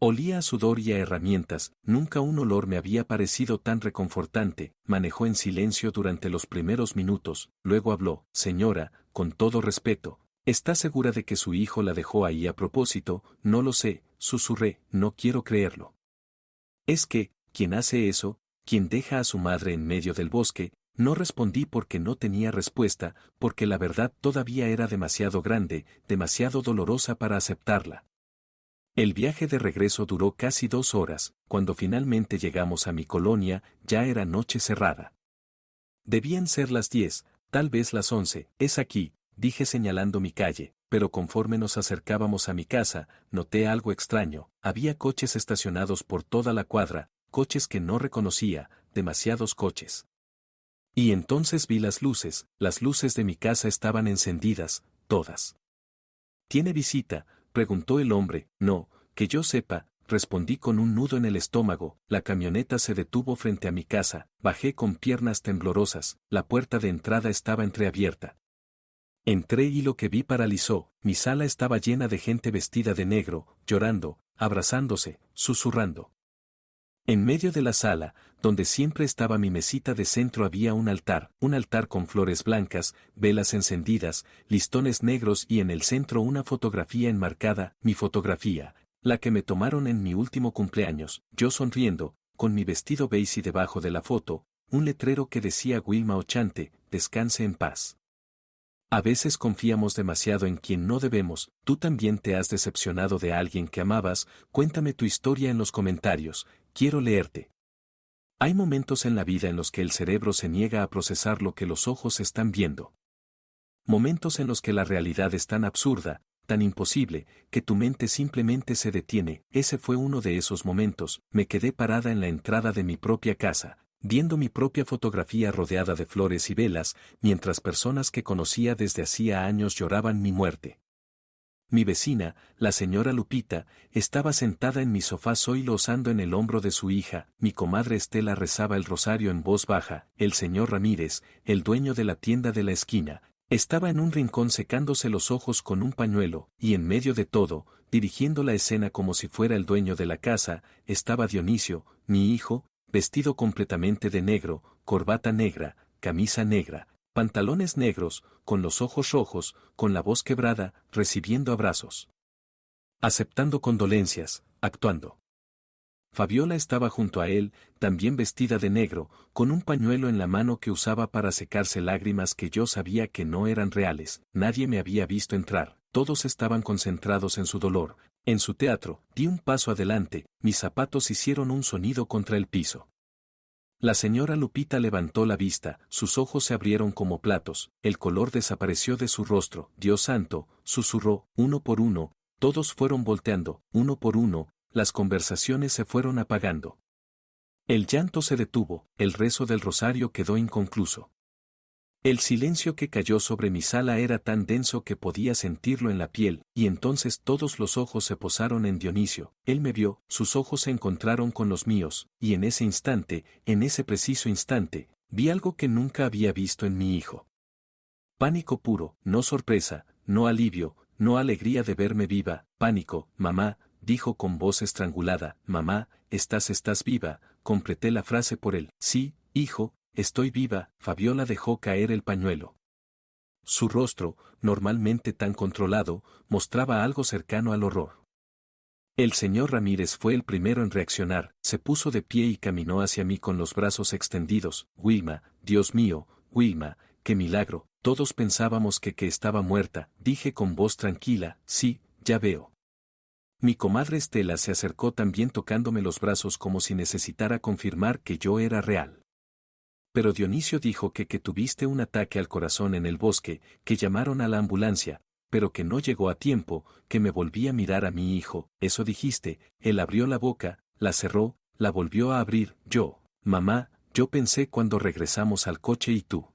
Olía a sudor y a herramientas, nunca un olor me había parecido tan reconfortante. Manejó en silencio durante los primeros minutos, luego habló. Señora, con todo respeto, ¿está segura de que su hijo la dejó ahí a propósito? No lo sé, susurré, no quiero creerlo. Es que, ¿quién hace eso? ¿Quién deja a su madre en medio del bosque? No respondí porque no tenía respuesta, porque la verdad todavía era demasiado grande, demasiado dolorosa para aceptarla. El viaje de regreso duró casi 2 horas, cuando finalmente llegamos a mi colonia, ya era noche cerrada. Debían ser las 10, tal vez las 11, es aquí, dije señalando mi calle, pero conforme nos acercábamos a mi casa, noté algo extraño, había coches estacionados por toda la cuadra, coches que no reconocía, demasiados coches. Y entonces vi las luces de mi casa estaban encendidas, todas. ¿Tiene visita?, preguntó el hombre. No, que yo sepa, respondí con un nudo en el estómago. La camioneta se detuvo frente a mi casa, bajé con piernas temblorosas, la puerta de entrada estaba entreabierta. Entré y lo que vi paralizó, mi sala estaba llena de gente vestida de negro, llorando, abrazándose, susurrando. En medio de la sala, donde siempre estaba mi mesita de centro había un altar con flores blancas, velas encendidas, listones negros y en el centro una fotografía enmarcada, mi fotografía, la que me tomaron en mi último cumpleaños, yo sonriendo, con mi vestido beige y debajo de la foto, un letrero que decía Wilma Ochante, descanse en paz. A veces confiamos demasiado en quien no debemos. Tú también te has decepcionado de alguien que amabas. Cuéntame tu historia en los comentarios, quiero leerte. Hay momentos en la vida en los que el cerebro se niega a procesar lo que los ojos están viendo. Momentos en los que la realidad es tan absurda, tan imposible, que tu mente simplemente se detiene. Ese fue uno de esos momentos. Me quedé parada en la entrada de mi propia casa, viendo mi propia fotografía rodeada de flores y velas, mientras personas que conocía desde hacía años lloraban mi muerte. Mi vecina, la señora Lupita, estaba sentada en mi sofá sollozando en el hombro de su hija, mi comadre Estela rezaba el rosario en voz baja, el señor Ramírez, el dueño de la tienda de la esquina, Estaba en un rincón secándose los ojos con un pañuelo, y en medio de todo, dirigiendo la escena como si fuera el dueño de la casa, estaba Dionisio, mi hijo, vestido completamente de negro, corbata negra, camisa negra, pantalones negros, con los ojos rojos, con la voz quebrada, recibiendo abrazos. Aceptando condolencias, actuando. Fabiola estaba junto a él, también vestida de negro, con un pañuelo en la mano que usaba para secarse lágrimas que yo sabía que no eran reales. Nadie me había visto entrar, todos estaban concentrados en su dolor, en su teatro. Di un paso adelante, mis zapatos hicieron un sonido contra el piso. La señora Lupita levantó la vista, sus ojos se abrieron como platos, el color desapareció de su rostro. Dios santo, susurró, uno por uno, todos fueron volteando, uno por uno, las conversaciones se fueron apagando. El llanto se detuvo, el rezo del rosario quedó inconcluso. El silencio que cayó sobre mi sala era tan denso que podía sentirlo en la piel, y entonces todos los ojos se posaron en Dionisio. Él me vio, sus ojos se encontraron con los míos, y en ese instante, en ese preciso instante, vi algo que nunca había visto en mi hijo. Pánico puro, no sorpresa, no alivio, no alegría de verme viva, pánico, mamá, dijo con voz estrangulada, mamá, estás viva, completé la frase por él, sí, hijo, estoy viva. Fabiola dejó caer el pañuelo. Su rostro, normalmente tan controlado, mostraba algo cercano al horror. El señor Ramírez fue el primero en reaccionar, se puso de pie y caminó hacia mí con los brazos extendidos. Wilma, Dios mío, Wilma, qué milagro, todos pensábamos que estaba muerta, dije con voz tranquila, sí, ya veo. Mi comadre Estela se acercó también tocándome los brazos como si necesitara confirmar que yo era real. Pero Dionisio dijo que tuviste un ataque al corazón en el bosque, que llamaron a la ambulancia, pero que no llegó a tiempo, que me volví a mirar a mi hijo, eso dijiste. Él abrió la boca, la cerró, la volvió a abrir. Mamá, yo pensé cuando regresamos al coche y tú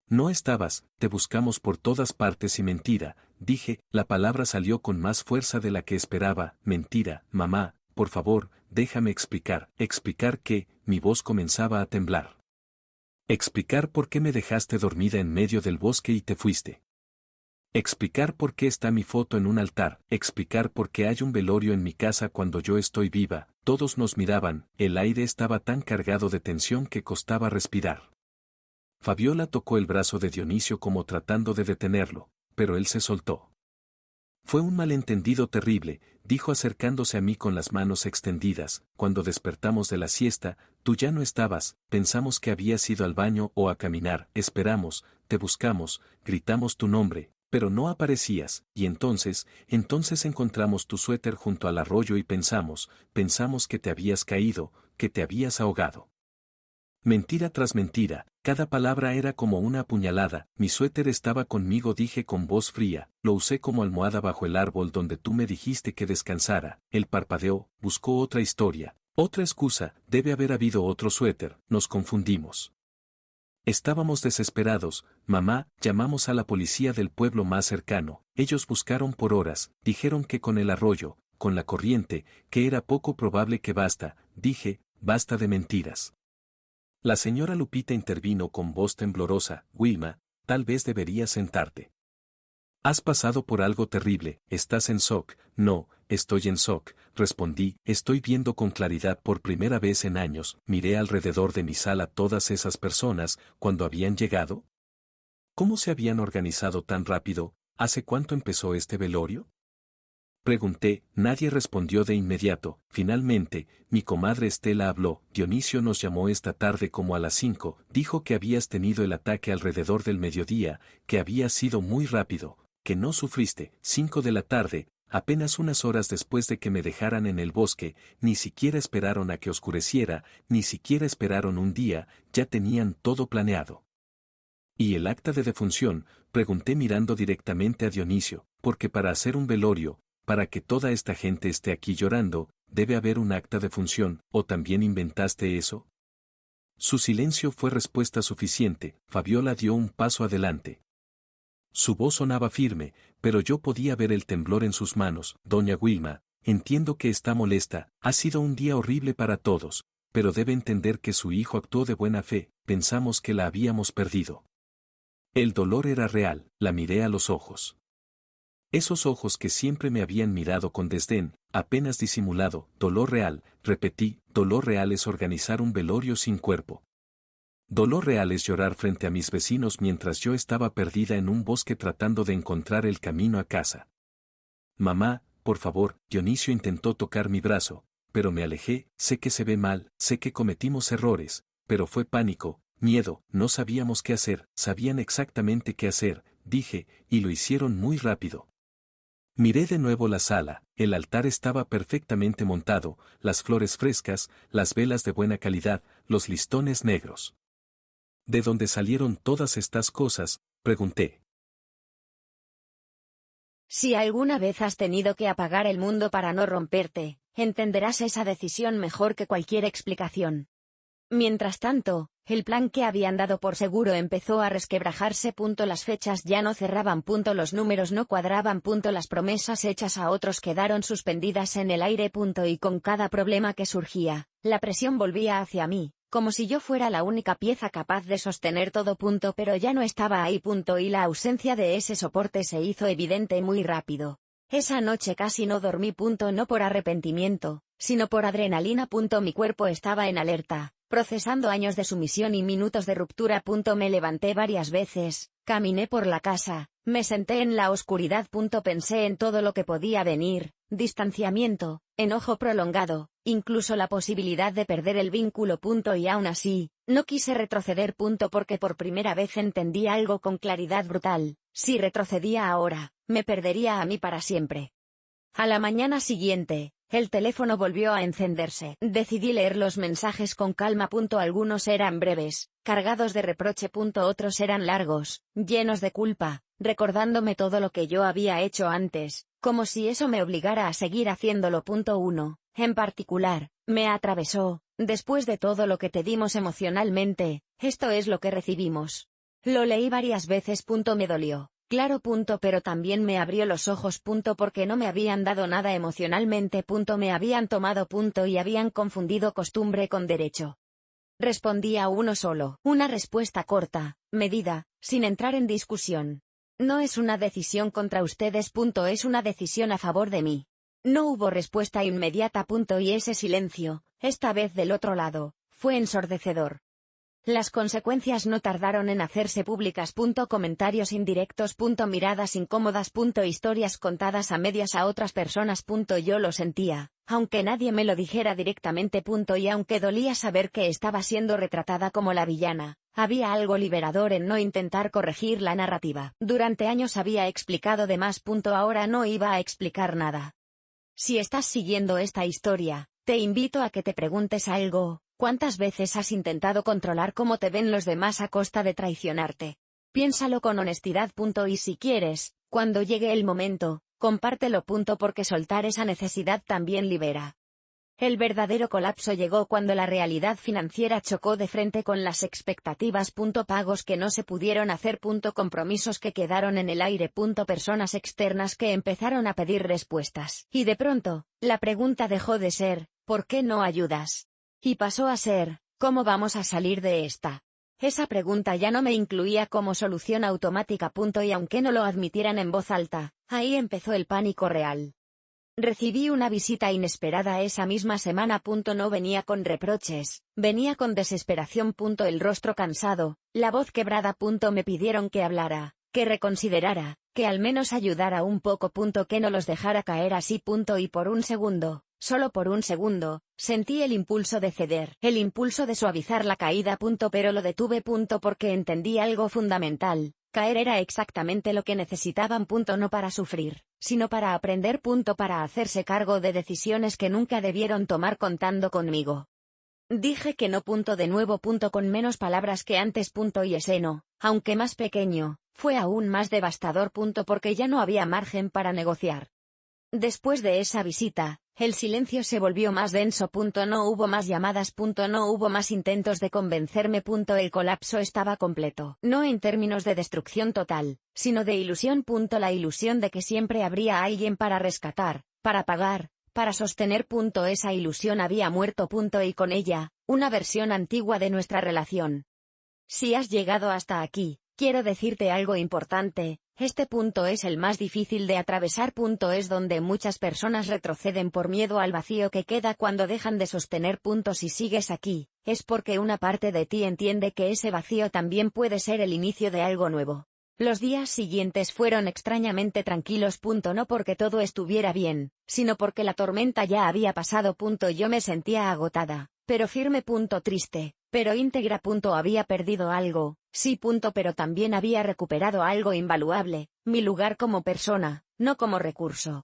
no estabas, te buscamos por todas partes y mentira, dije, la palabra salió con más fuerza de la que esperaba. Mentira, mamá, por favor, déjame explicar. Explicar qué, mi voz comenzaba a temblar. Explicar por qué me dejaste dormida en medio del bosque y te fuiste. Explicar por qué está mi foto en un altar. Explicar por qué hay un velorio en mi casa cuando yo estoy viva. Todos nos miraban, el aire estaba tan cargado de tensión que costaba respirar. Fabiola tocó el brazo de Dionisio como tratando de detenerlo, pero él se soltó. Fue un malentendido terrible, dijo acercándose a mí con las manos extendidas. Cuando despertamos de la siesta, tú ya no estabas, pensamos que habías ido al baño o a caminar, esperamos, te buscamos, gritamos tu nombre, pero no aparecías, y entonces encontramos tu suéter junto al arroyo y pensamos que te habías caído, que te habías ahogado. Mentira tras mentira, cada palabra era como una puñalada. Mi suéter estaba conmigo, dije con voz fría, lo usé como almohada bajo el árbol donde tú me dijiste que descansara. Él parpadeó, buscó otra historia, otra excusa, debe haber habido otro suéter, nos confundimos. Estábamos desesperados, mamá, llamamos a la policía del pueblo más cercano, ellos buscaron por horas, dijeron que con el arroyo, con la corriente, que era poco probable que dije, basta de mentiras. La señora Lupita intervino con voz temblorosa, Wilma, tal vez deberías sentarte. Has pasado por algo terrible, estás en shock. No, estoy en shock, respondí, estoy viendo con claridad por primera vez en años. Miré alrededor de mi sala todas esas personas, cuando habían llegado. ¿Cómo se habían organizado tan rápido? ¿Hace cuánto empezó este velorio? Pregunté, nadie respondió de inmediato. Finalmente, mi comadre Estela habló. Dionisio nos llamó esta tarde como a las 5, dijo que habías tenido el ataque alrededor del mediodía, que había sido muy rápido, que no sufriste. 5 de la tarde, apenas unas horas después de que me dejaran en el bosque, ni siquiera esperaron a que oscureciera, ni siquiera esperaron un día, ya tenían todo planeado. ¿Y el acta de defunción? Pregunté mirando directamente a Dionisio, porque para hacer un velorio, para que toda esta gente esté aquí llorando, debe haber un acta de función, ¿o también inventaste eso? Su silencio fue respuesta suficiente. Fabiola dio un paso adelante. Su voz sonaba firme, pero yo podía ver el temblor en sus manos. Doña Wilma, entiendo que está molesta, ha sido un día horrible para todos, pero debe entender que su hijo actuó de buena fe, pensamos que la habíamos perdido. El dolor era real, la miré a los ojos. Esos ojos que siempre me habían mirado con desdén, apenas disimulado, dolor real, repetí, dolor real es organizar un velorio sin cuerpo. Dolor real es llorar frente a mis vecinos mientras yo estaba perdida en un bosque tratando de encontrar el camino a casa. Mamá, por favor, Dionisio intentó tocar mi brazo, pero me alejé, sé que se ve mal, sé que cometimos errores, pero fue pánico, miedo, no sabíamos qué hacer, sabían exactamente qué hacer, dije, y lo hicieron muy rápido. Miré de nuevo la sala, el altar estaba perfectamente montado, las flores frescas, las velas de buena calidad, los listones negros. ¿De dónde salieron todas estas cosas?, pregunté. Si alguna vez has tenido que apagar el mundo para no romperte, entenderás esa decisión mejor que cualquier explicación. Mientras tanto, el plan que habían dado por seguro empezó a resquebrajarse. Las fechas ya no cerraban. Los números no cuadraban. Las promesas hechas a otros quedaron suspendidas en el aire. Y con cada problema que surgía, la presión volvía hacia mí, como si yo fuera la única pieza capaz de sostener todo. Pero ya no estaba ahí. Y la ausencia de ese soporte se hizo evidente muy rápido. Esa noche casi no dormí. No por arrepentimiento, sino por adrenalina. Mi cuerpo estaba en alerta, procesando años de sumisión y minutos de ruptura. Me levanté varias veces, caminé por la casa, me senté en la oscuridad. Pensé en todo lo que podía venir, distanciamiento, enojo prolongado, incluso la posibilidad de perder el vínculo. Y aún así, no quise retroceder. Porque por primera vez entendí algo con claridad brutal: si retrocedía ahora, me perdería a mí para siempre. A la mañana siguiente, el teléfono volvió a encenderse. Decidí leer los mensajes con calma. Algunos eran breves, cargados de reproche. Otros eran largos, llenos de culpa, recordándome todo lo que yo había hecho antes, como si eso me obligara a seguir haciéndolo. Uno, en particular, me atravesó: después de todo lo que te dimos emocionalmente, esto es lo que recibimos. Lo leí varias veces. Me dolió, claro. Pero también me abrió los ojos. Porque no me habían dado nada emocionalmente. Me habían tomado. Y habían confundido costumbre con derecho. Respondí a uno solo, una respuesta corta, medida, sin entrar en discusión. No es una decisión contra ustedes. Es una decisión a favor de mí. No hubo respuesta inmediata. Y ese silencio, esta vez del otro lado, fue ensordecedor. Las consecuencias no tardaron en hacerse públicas. Comentarios indirectos. Miradas incómodas. Historias contadas a medias a otras personas. Yo lo sentía, aunque nadie me lo dijera directamente. Y aunque dolía saber que estaba siendo retratada como la villana, había algo liberador en no intentar corregir la narrativa. Durante años había explicado de más. Ahora no iba a explicar nada. Si estás siguiendo esta historia, te invito a que te preguntes algo: ¿cuántas veces has intentado controlar cómo te ven los demás a costa de traicionarte? Piénsalo con honestidad. Y si quieres, cuando llegue el momento, compártelo. Porque soltar esa necesidad también libera. El verdadero colapso llegó cuando la realidad financiera chocó de frente con las expectativas. Pagos que no se pudieron hacer. Compromisos que quedaron en el aire. Personas externas que empezaron a pedir respuestas. Y de pronto, la pregunta dejó de ser: ¿por qué no ayudas? Y pasó a ser: ¿cómo vamos a salir de esta? Esa pregunta ya no me incluía como solución automática. Y aunque no lo admitieran en voz alta, ahí empezó el pánico real. Recibí una visita inesperada esa misma semana. No venía con reproches, venía con desesperación. El rostro cansado, la voz quebrada. Me pidieron que hablara, que reconsiderara, que al menos ayudara un poco. Que no los dejara caer así. Y por un segundo, solo por un segundo, sentí el impulso de ceder, el impulso de suavizar la caída. Pero lo detuve. Porque entendí algo fundamental: caer era exactamente lo que necesitaban. No para sufrir, sino para aprender. Para hacerse cargo de decisiones que nunca debieron tomar contando conmigo. Dije que no. De nuevo. Con menos palabras que antes. Y ese no, aunque más pequeño, fue aún más devastador. Porque ya no había margen para negociar. Después de esa visita, el silencio se volvió más denso. No hubo más llamadas. No hubo más intentos de convencerme. El colapso estaba completo. No en términos de destrucción total, sino de ilusión. La ilusión de que siempre habría alguien para rescatar, para pagar, para sostener. Esa ilusión había muerto. Y con ella, una versión antigua de nuestra relación. Si has llegado hasta aquí, Quiero decirte algo importante, este punto es el más difícil de atravesar. Es donde muchas personas retroceden por miedo al vacío que queda cuando dejan de sostener. Si sigues aquí, es porque una parte de ti entiende que ese vacío también puede ser el inicio de algo nuevo. Los días siguientes fueron extrañamente tranquilos. No porque todo estuviera bien, sino porque la tormenta ya había pasado. Yo me sentía agotada, pero firme. Triste, pero íntegra. Había perdido algo, sí. Pero también había recuperado algo invaluable, mi lugar como persona, no como recurso.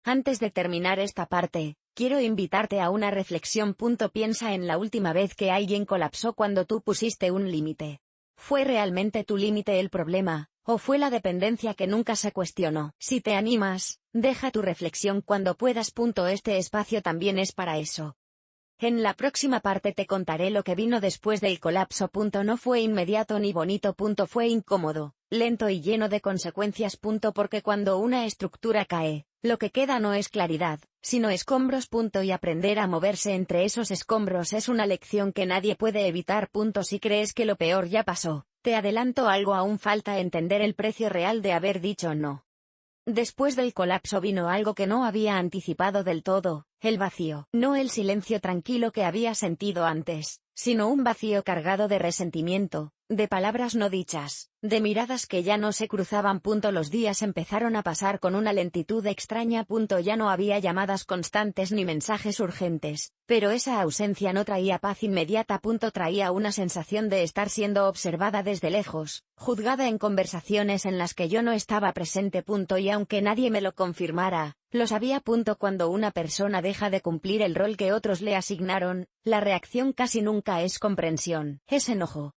Antes de terminar esta parte, quiero invitarte a una reflexión. Piensa en la última vez que alguien colapsó cuando tú pusiste un límite. ¿Fue realmente tu límite el problema, o fue la dependencia que nunca se cuestionó? Si te animas, deja tu reflexión cuando puedas. Este espacio también es para eso. En la próxima parte te contaré lo que vino después del colapso. No fue inmediato ni bonito. Fue incómodo, lento y lleno de consecuencias. Porque cuando una estructura cae, lo que queda no es claridad, sino escombros. Y aprender a moverse entre esos escombros es una lección que nadie puede evitar. Si crees que lo peor ya pasó, te adelanto algo: aún falta entender el precio real de haber dicho no. Después del colapso vino algo que no había anticipado del todo, el vacío. No el silencio tranquilo que había sentido antes, sino un vacío cargado de resentimiento, de palabras no dichas, de miradas que ya no se cruzaban. Los días empezaron a pasar con una lentitud extraña. Ya no había llamadas constantes ni mensajes urgentes, pero esa ausencia no traía paz inmediata. Traía una sensación de estar siendo observada desde lejos, juzgada en conversaciones en las que yo no estaba presente. Y aunque nadie me lo confirmara, lo sabía. Cuando una persona deja de cumplir el rol que otros le asignaron, la reacción casi nunca es comprensión, es enojo.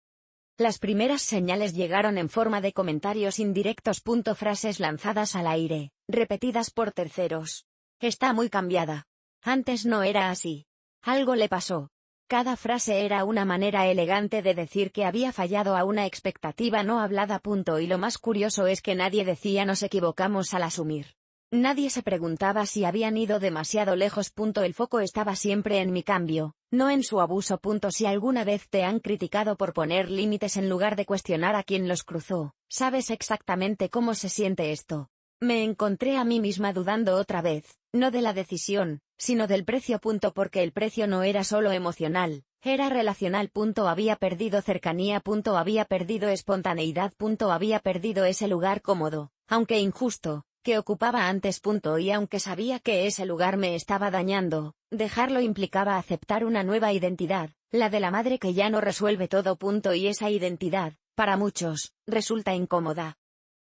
Las primeras señales llegaron en forma de comentarios indirectos. Frases lanzadas al aire, repetidas por terceros. Está muy cambiada. Antes no era así. Algo le pasó. Cada frase era una manera elegante de decir que había fallado a una expectativa no hablada. Y lo más curioso es que nadie decía nos equivocamos al asumir. Nadie se preguntaba si habían ido demasiado lejos. El foco estaba siempre en mi cambio, no en su abuso. Si alguna vez te han criticado por poner límites en lugar de cuestionar a quien los cruzó, sabes exactamente cómo se siente esto. Me encontré a mí misma dudando otra vez, no de la decisión, sino del precio. Porque el precio no era solo emocional, era relacional. Había perdido cercanía. Había perdido espontaneidad. Había perdido ese lugar cómodo, aunque injusto, que ocupaba antes. Y aunque sabía que ese lugar me estaba dañando, dejarlo implicaba aceptar una nueva identidad, la de la madre que ya no resuelve todo. Y esa identidad, para muchos, resulta incómoda.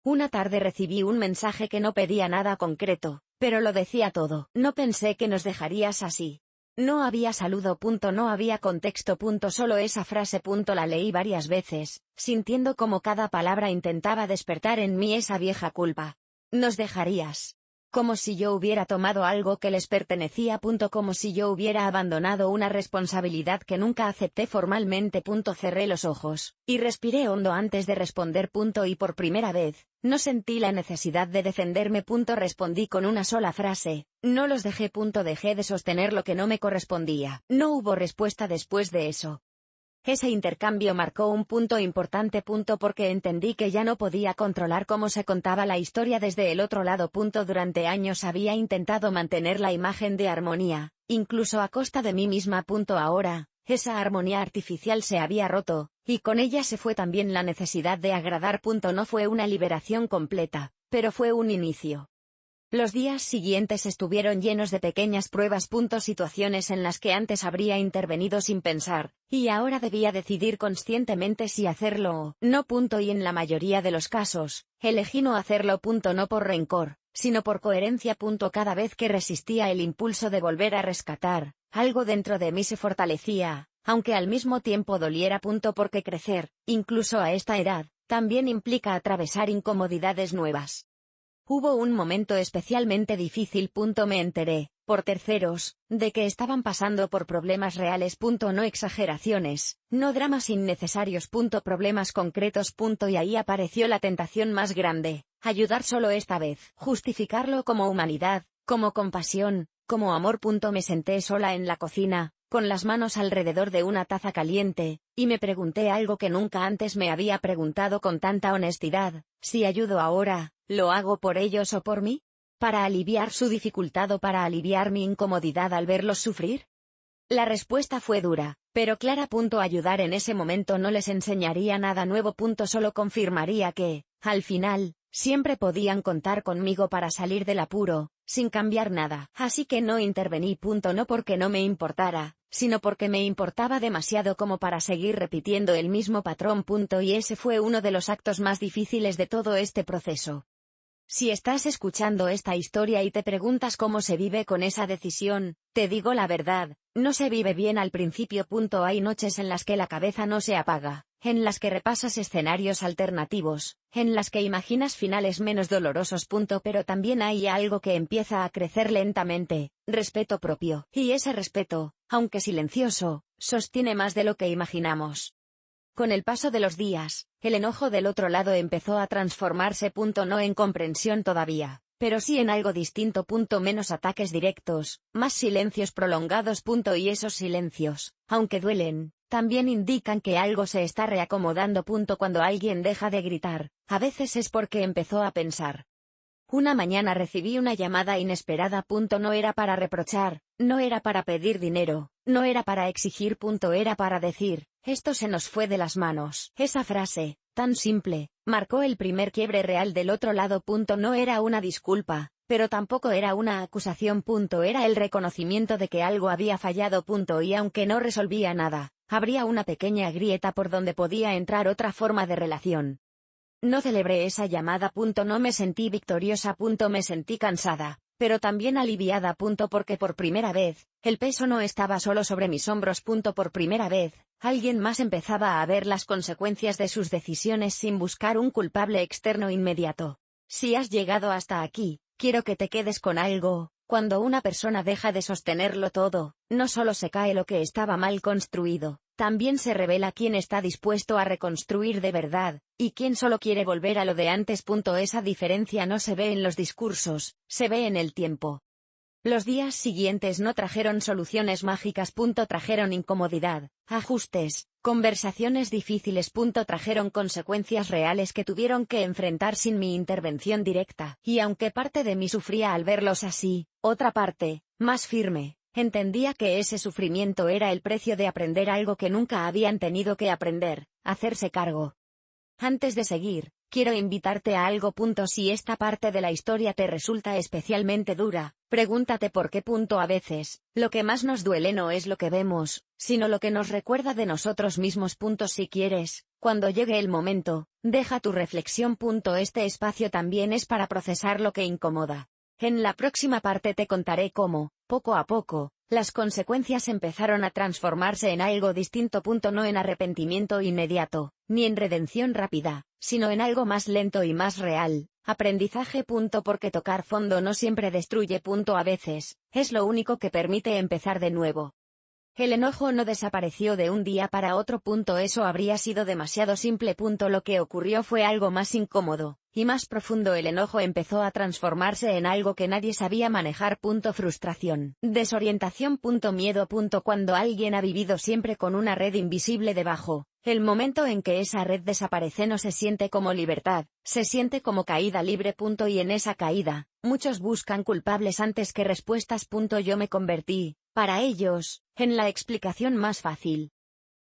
Una tarde recibí un mensaje que no pedía nada concreto, pero lo decía todo. No pensé que nos dejarías así. No había saludo. No había contexto. Solo esa frase. La leí varias veces, sintiendo como cada palabra intentaba despertar en mí esa vieja culpa. Nos dejarías. Como si yo hubiera tomado algo que les pertenecía. Como si yo hubiera abandonado una responsabilidad que nunca acepté formalmente. Cerré los ojos, y respiré hondo antes de responder. Y por primera vez, no sentí la necesidad de defenderme. Respondí con una sola frase: no los dejé. Dejé de sostener lo que no me correspondía. No hubo respuesta después de eso. Ese intercambio marcó un punto importante. Porque entendí que ya no podía controlar cómo se contaba la historia desde el otro lado. Durante años había intentado mantener la imagen de armonía, incluso a costa de mí misma. Ahora, esa armonía artificial se había roto, y con ella se fue también la necesidad de agradar. No fue una liberación completa, pero fue un inicio. Los días siguientes estuvieron llenos de pequeñas pruebas. Situaciones en las que antes habría intervenido sin pensar, y ahora debía decidir conscientemente si hacerlo o no. Y en la mayoría de los casos, elegí no hacerlo. No por rencor, sino por coherencia. Cada vez que resistía el impulso de volver a rescatar, algo dentro de mí se fortalecía, aunque al mismo tiempo doliera. Porque crecer, incluso a esta edad, también implica atravesar incomodidades nuevas. Hubo un momento especialmente difícil. Me enteré, por terceros, de que estaban pasando por problemas reales. No exageraciones, no dramas innecesarios. Problemas concretos. Y ahí apareció la tentación más grande: ayudar solo esta vez. Justificarlo como humanidad, como compasión, como amor. Me senté sola en la cocina, con las manos alrededor de una taza caliente, y me pregunté algo que nunca antes me había preguntado con tanta honestidad: si ayudo ahora, ¿lo hago por ellos o por mí? ¿Para aliviar su dificultad o para aliviar mi incomodidad al verlos sufrir? La respuesta fue dura, pero clara. Ayudar en ese momento no les enseñaría nada nuevo. Solo confirmaría que, al final, siempre podían contar conmigo para salir del apuro, sin cambiar nada. Así que no intervení. No porque no me importara, sino porque me importaba demasiado como para seguir repitiendo el mismo patrón. Y ese fue uno de los actos más difíciles de todo este proceso. Si estás escuchando esta historia y te preguntas cómo se vive con esa decisión, te digo la verdad, no se vive bien al principio. Hay noches en las que la cabeza no se apaga, en las que repasas escenarios alternativos, en las que imaginas finales menos dolorosos. Pero también hay algo que empieza a crecer lentamente: respeto propio. Y ese respeto, aunque silencioso, sostiene más de lo que imaginamos. Con el paso de los días, el enojo del otro lado empezó a transformarse. No en comprensión todavía, pero sí en algo distinto. Menos ataques directos, más silencios prolongados. Y esos silencios, aunque duelen, también indican que algo se está reacomodando. Cuando alguien deja de gritar, a veces es porque empezó a pensar. Una mañana recibí una llamada inesperada. No era para reprochar, no era para pedir dinero, no era para exigir. Era para decir: esto se nos fue de las manos. Esa frase, tan simple, marcó el primer quiebre real del otro lado. No era una disculpa, pero tampoco era una acusación. Era el reconocimiento de que algo había fallado. Y aunque no resolvía nada, habría una pequeña grieta por donde podía entrar otra forma de relación. No celebré esa llamada. No me sentí victoriosa. Me sentí cansada, pero también aliviada. Porque por primera vez, el peso no estaba solo sobre mis hombros. Por primera vez, alguien más empezaba a ver las consecuencias de sus decisiones sin buscar un culpable externo inmediato. Si has llegado hasta aquí, quiero que te quedes con algo: cuando una persona deja de sostenerlo todo, no solo se cae lo que estaba mal construido, también se revela quién está dispuesto a reconstruir de verdad, y quién solo quiere volver a lo de antes. Esa diferencia no se ve en los discursos, se ve en el tiempo. Los días siguientes no trajeron soluciones mágicas. Trajeron incomodidad, ajustes, conversaciones difíciles. Trajeron consecuencias reales que tuvieron que enfrentar sin mi intervención directa. Y aunque parte de mí sufría al verlos así, otra parte, más firme, entendía que ese sufrimiento era el precio de aprender algo que nunca habían tenido que aprender: hacerse cargo. Antes de seguir, quiero invitarte a algo. Si esta parte de la historia te resulta especialmente dura, pregúntate por qué. A veces, lo que más nos duele no es lo que vemos, sino lo que nos recuerda de nosotros mismos. Si quieres, cuando llegue el momento, deja tu reflexión. Este espacio también es para procesar lo que incomoda. En la próxima parte te contaré cómo, poco a poco, las consecuencias empezaron a transformarse en algo distinto. No en arrepentimiento inmediato, ni en redención rápida, sino en algo más lento y más real: aprendizaje. Porque tocar fondo no siempre destruye. A veces, es lo único que permite empezar de nuevo. El enojo no desapareció de un día para otro. Eso habría sido demasiado simple. Lo que ocurrió fue algo más incómodo y más profundo. El enojo empezó a transformarse en algo que nadie sabía manejar. Frustración, desorientación. Miedo. Cuando alguien ha vivido siempre con una red invisible debajo, el momento en que esa red desaparece no se siente como libertad, se siente como caída libre. Y en esa caída, muchos buscan culpables antes que respuestas. Yo me convertí, para ellos, en la explicación más fácil.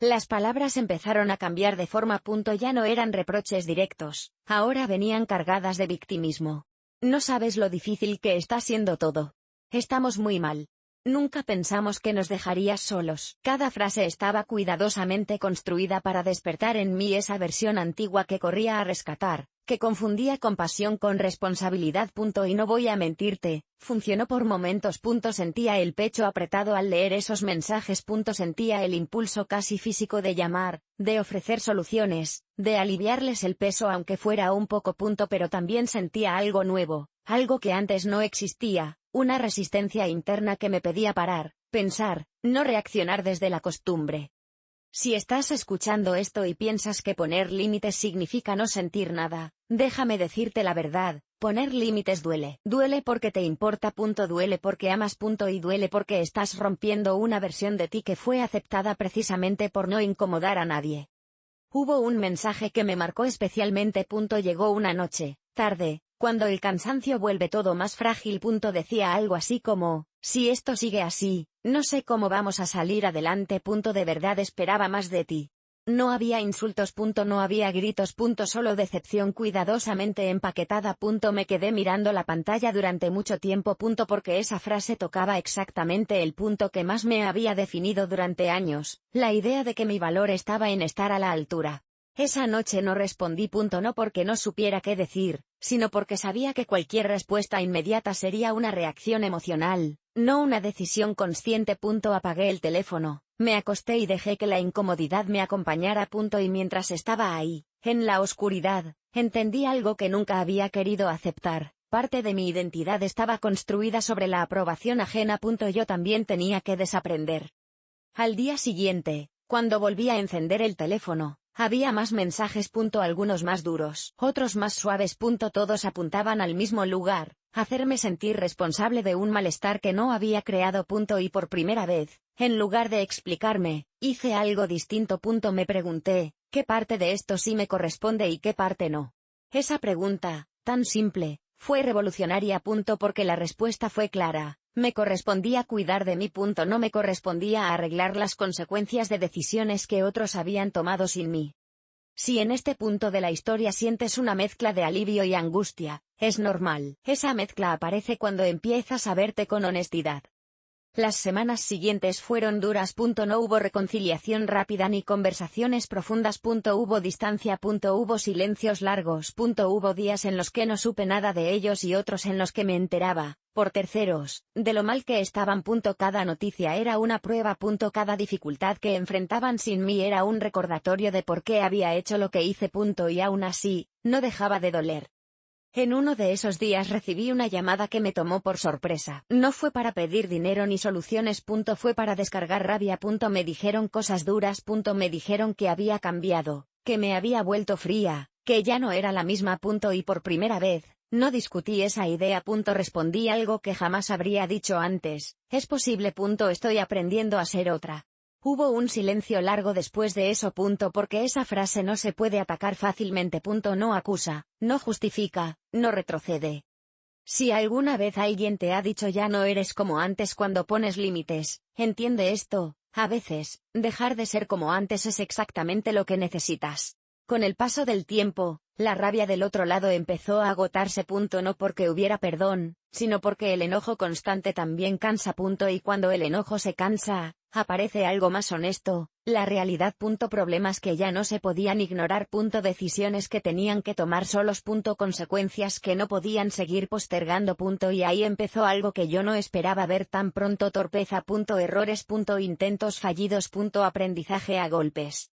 Las palabras empezaron a cambiar de forma. Ya no eran reproches directos, ahora venían cargadas de victimismo. No sabes lo difícil que está siendo todo. Estamos muy mal. Nunca pensamos que nos dejarías solos. Cada frase estaba cuidadosamente construida para despertar en mí esa versión antigua que corría a rescatar, que confundía compasión con responsabilidad. Y no voy a mentirte, funcionó por momentos. Sentía el pecho apretado al leer esos mensajes. Sentía el impulso casi físico de llamar, de ofrecer soluciones, de aliviarles el peso aunque fuera un poco. Pero también sentía algo nuevo, algo que antes no existía: una resistencia interna que me pedía parar, pensar, no reaccionar desde la costumbre. Si estás escuchando esto y piensas que poner límites significa no sentir nada, déjame decirte la verdad: Poner límites duele. Duele porque te importa. Duele porque amas. Y duele porque estás rompiendo una versión de ti que fue aceptada precisamente por no incomodar a nadie. Hubo un mensaje que me marcó especialmente. Llegó una noche, tarde, cuando el cansancio vuelve todo más frágil. Decía algo así como, si esto sigue así, no sé cómo vamos a salir adelante. De verdad esperaba más de ti. No había insultos. No había gritos. Solo decepción cuidadosamente empaquetada. Me quedé mirando la pantalla durante mucho tiempo. Porque esa frase tocaba exactamente el punto que más me había definido durante años, la idea de que mi valor estaba en estar a la altura. Esa noche no respondí. No porque no supiera qué decir, sino porque sabía que cualquier respuesta inmediata sería una reacción emocional, no una decisión consciente. Apagué el teléfono. Me acosté y dejé que la incomodidad me acompañara. Y mientras estaba ahí, en la oscuridad, entendí algo que nunca había querido aceptar. Parte de mi identidad estaba construida sobre la aprobación ajena. Yo también tenía que desaprender. Al día siguiente, cuando volví a encender el teléfono, había más mensajes. Algunos más duros, otros más suaves. Todos apuntaban al mismo lugar, hacerme sentir responsable de un malestar que no había creado. Y por primera vez, en lugar de explicarme, hice algo distinto. Me pregunté, ¿qué parte de esto sí me corresponde y qué parte no? Esa pregunta, tan simple, fue revolucionaria. Porque la respuesta fue clara. Me correspondía cuidar de mí. No me correspondía arreglar las consecuencias de decisiones que otros habían tomado sin mí. Si en este punto de la historia sientes una mezcla de alivio y angustia, es normal. Esa mezcla aparece cuando empiezas a verte con honestidad. Las semanas siguientes fueron duras. No hubo reconciliación rápida ni conversaciones profundas. Hubo distancia. Hubo silencios largos. Hubo días en los que no supe nada de ellos y otros en los que me enteraba, por terceros, de lo mal que estaban. Cada noticia era una prueba. Cada dificultad que enfrentaban sin mí era un recordatorio de por qué había hecho lo que hice. Y aún así, no dejaba de doler. En uno de esos días recibí una llamada que me tomó por sorpresa. No fue para pedir dinero ni soluciones. Fue para descargar rabia. Me dijeron cosas duras. Me dijeron que había cambiado, que me había vuelto fría, que ya no era la misma. Y por primera vez, no discutí esa idea. Respondí algo que jamás habría dicho antes. Es posible. Estoy aprendiendo a ser otra. Hubo un silencio largo después de eso. Porque esa frase no se puede atacar fácilmente. No acusa, no justifica, no retrocede. Si alguna vez alguien te ha dicho ya no eres como antes cuando pones límites, entiende esto, a veces, dejar de ser como antes es exactamente lo que necesitas. Con el paso del tiempo, la rabia del otro lado empezó a agotarse. No porque hubiera perdón, sino porque el enojo constante también cansa. Y cuando el enojo se cansa, aparece algo más honesto, la realidad. Problemas que ya no se podían ignorar. Decisiones que tenían que tomar solos. Consecuencias que no podían seguir postergando. Y ahí empezó algo que yo no esperaba ver tan pronto. Torpeza. Errores. Intentos fallidos. Aprendizaje a golpes.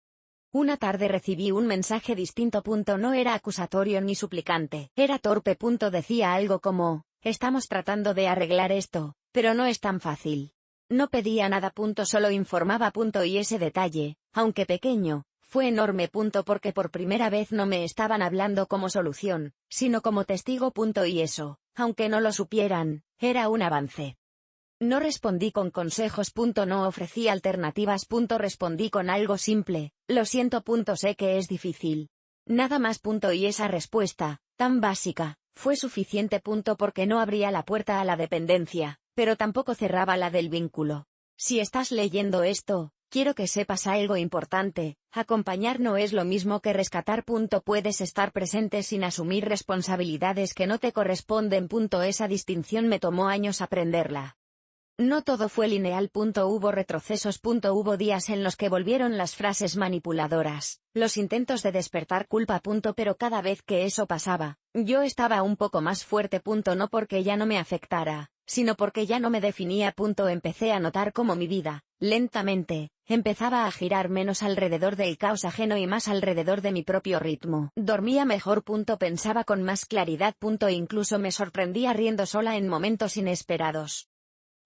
Una tarde recibí un mensaje distinto. No era acusatorio ni suplicante. Era torpe. Decía algo como, estamos tratando de arreglar esto, pero no es tan fácil. No pedía nada. Solo informaba. Y ese detalle, aunque pequeño, fue enorme. Porque por primera vez no me estaban hablando como solución, sino como testigo. Y eso, aunque no lo supieran, era un avance. No respondí con consejos. No ofrecí alternativas. Respondí con algo simple, lo siento. Sé que es difícil. Nada más. Y esa respuesta, tan básica, fue suficiente. Porque no abría la puerta a la dependencia, pero tampoco cerraba la del vínculo. Si estás leyendo esto, quiero que sepas algo importante: acompañar no es lo mismo que rescatar. Puedes estar presente sin asumir responsabilidades que no te corresponden. Esa distinción me tomó años aprenderla. No todo fue lineal. Hubo retrocesos. Hubo días en los que volvieron las frases manipuladoras, los intentos de despertar culpa. Pero cada vez que eso pasaba, yo estaba un poco más fuerte. No porque ya no me afectara, sino porque ya no me definía. Empecé a notar cómo mi vida, lentamente, empezaba a girar menos alrededor del caos ajeno y más alrededor de mi propio ritmo. Dormía mejor. Pensaba con más claridad. Incluso me sorprendía riendo sola en momentos inesperados.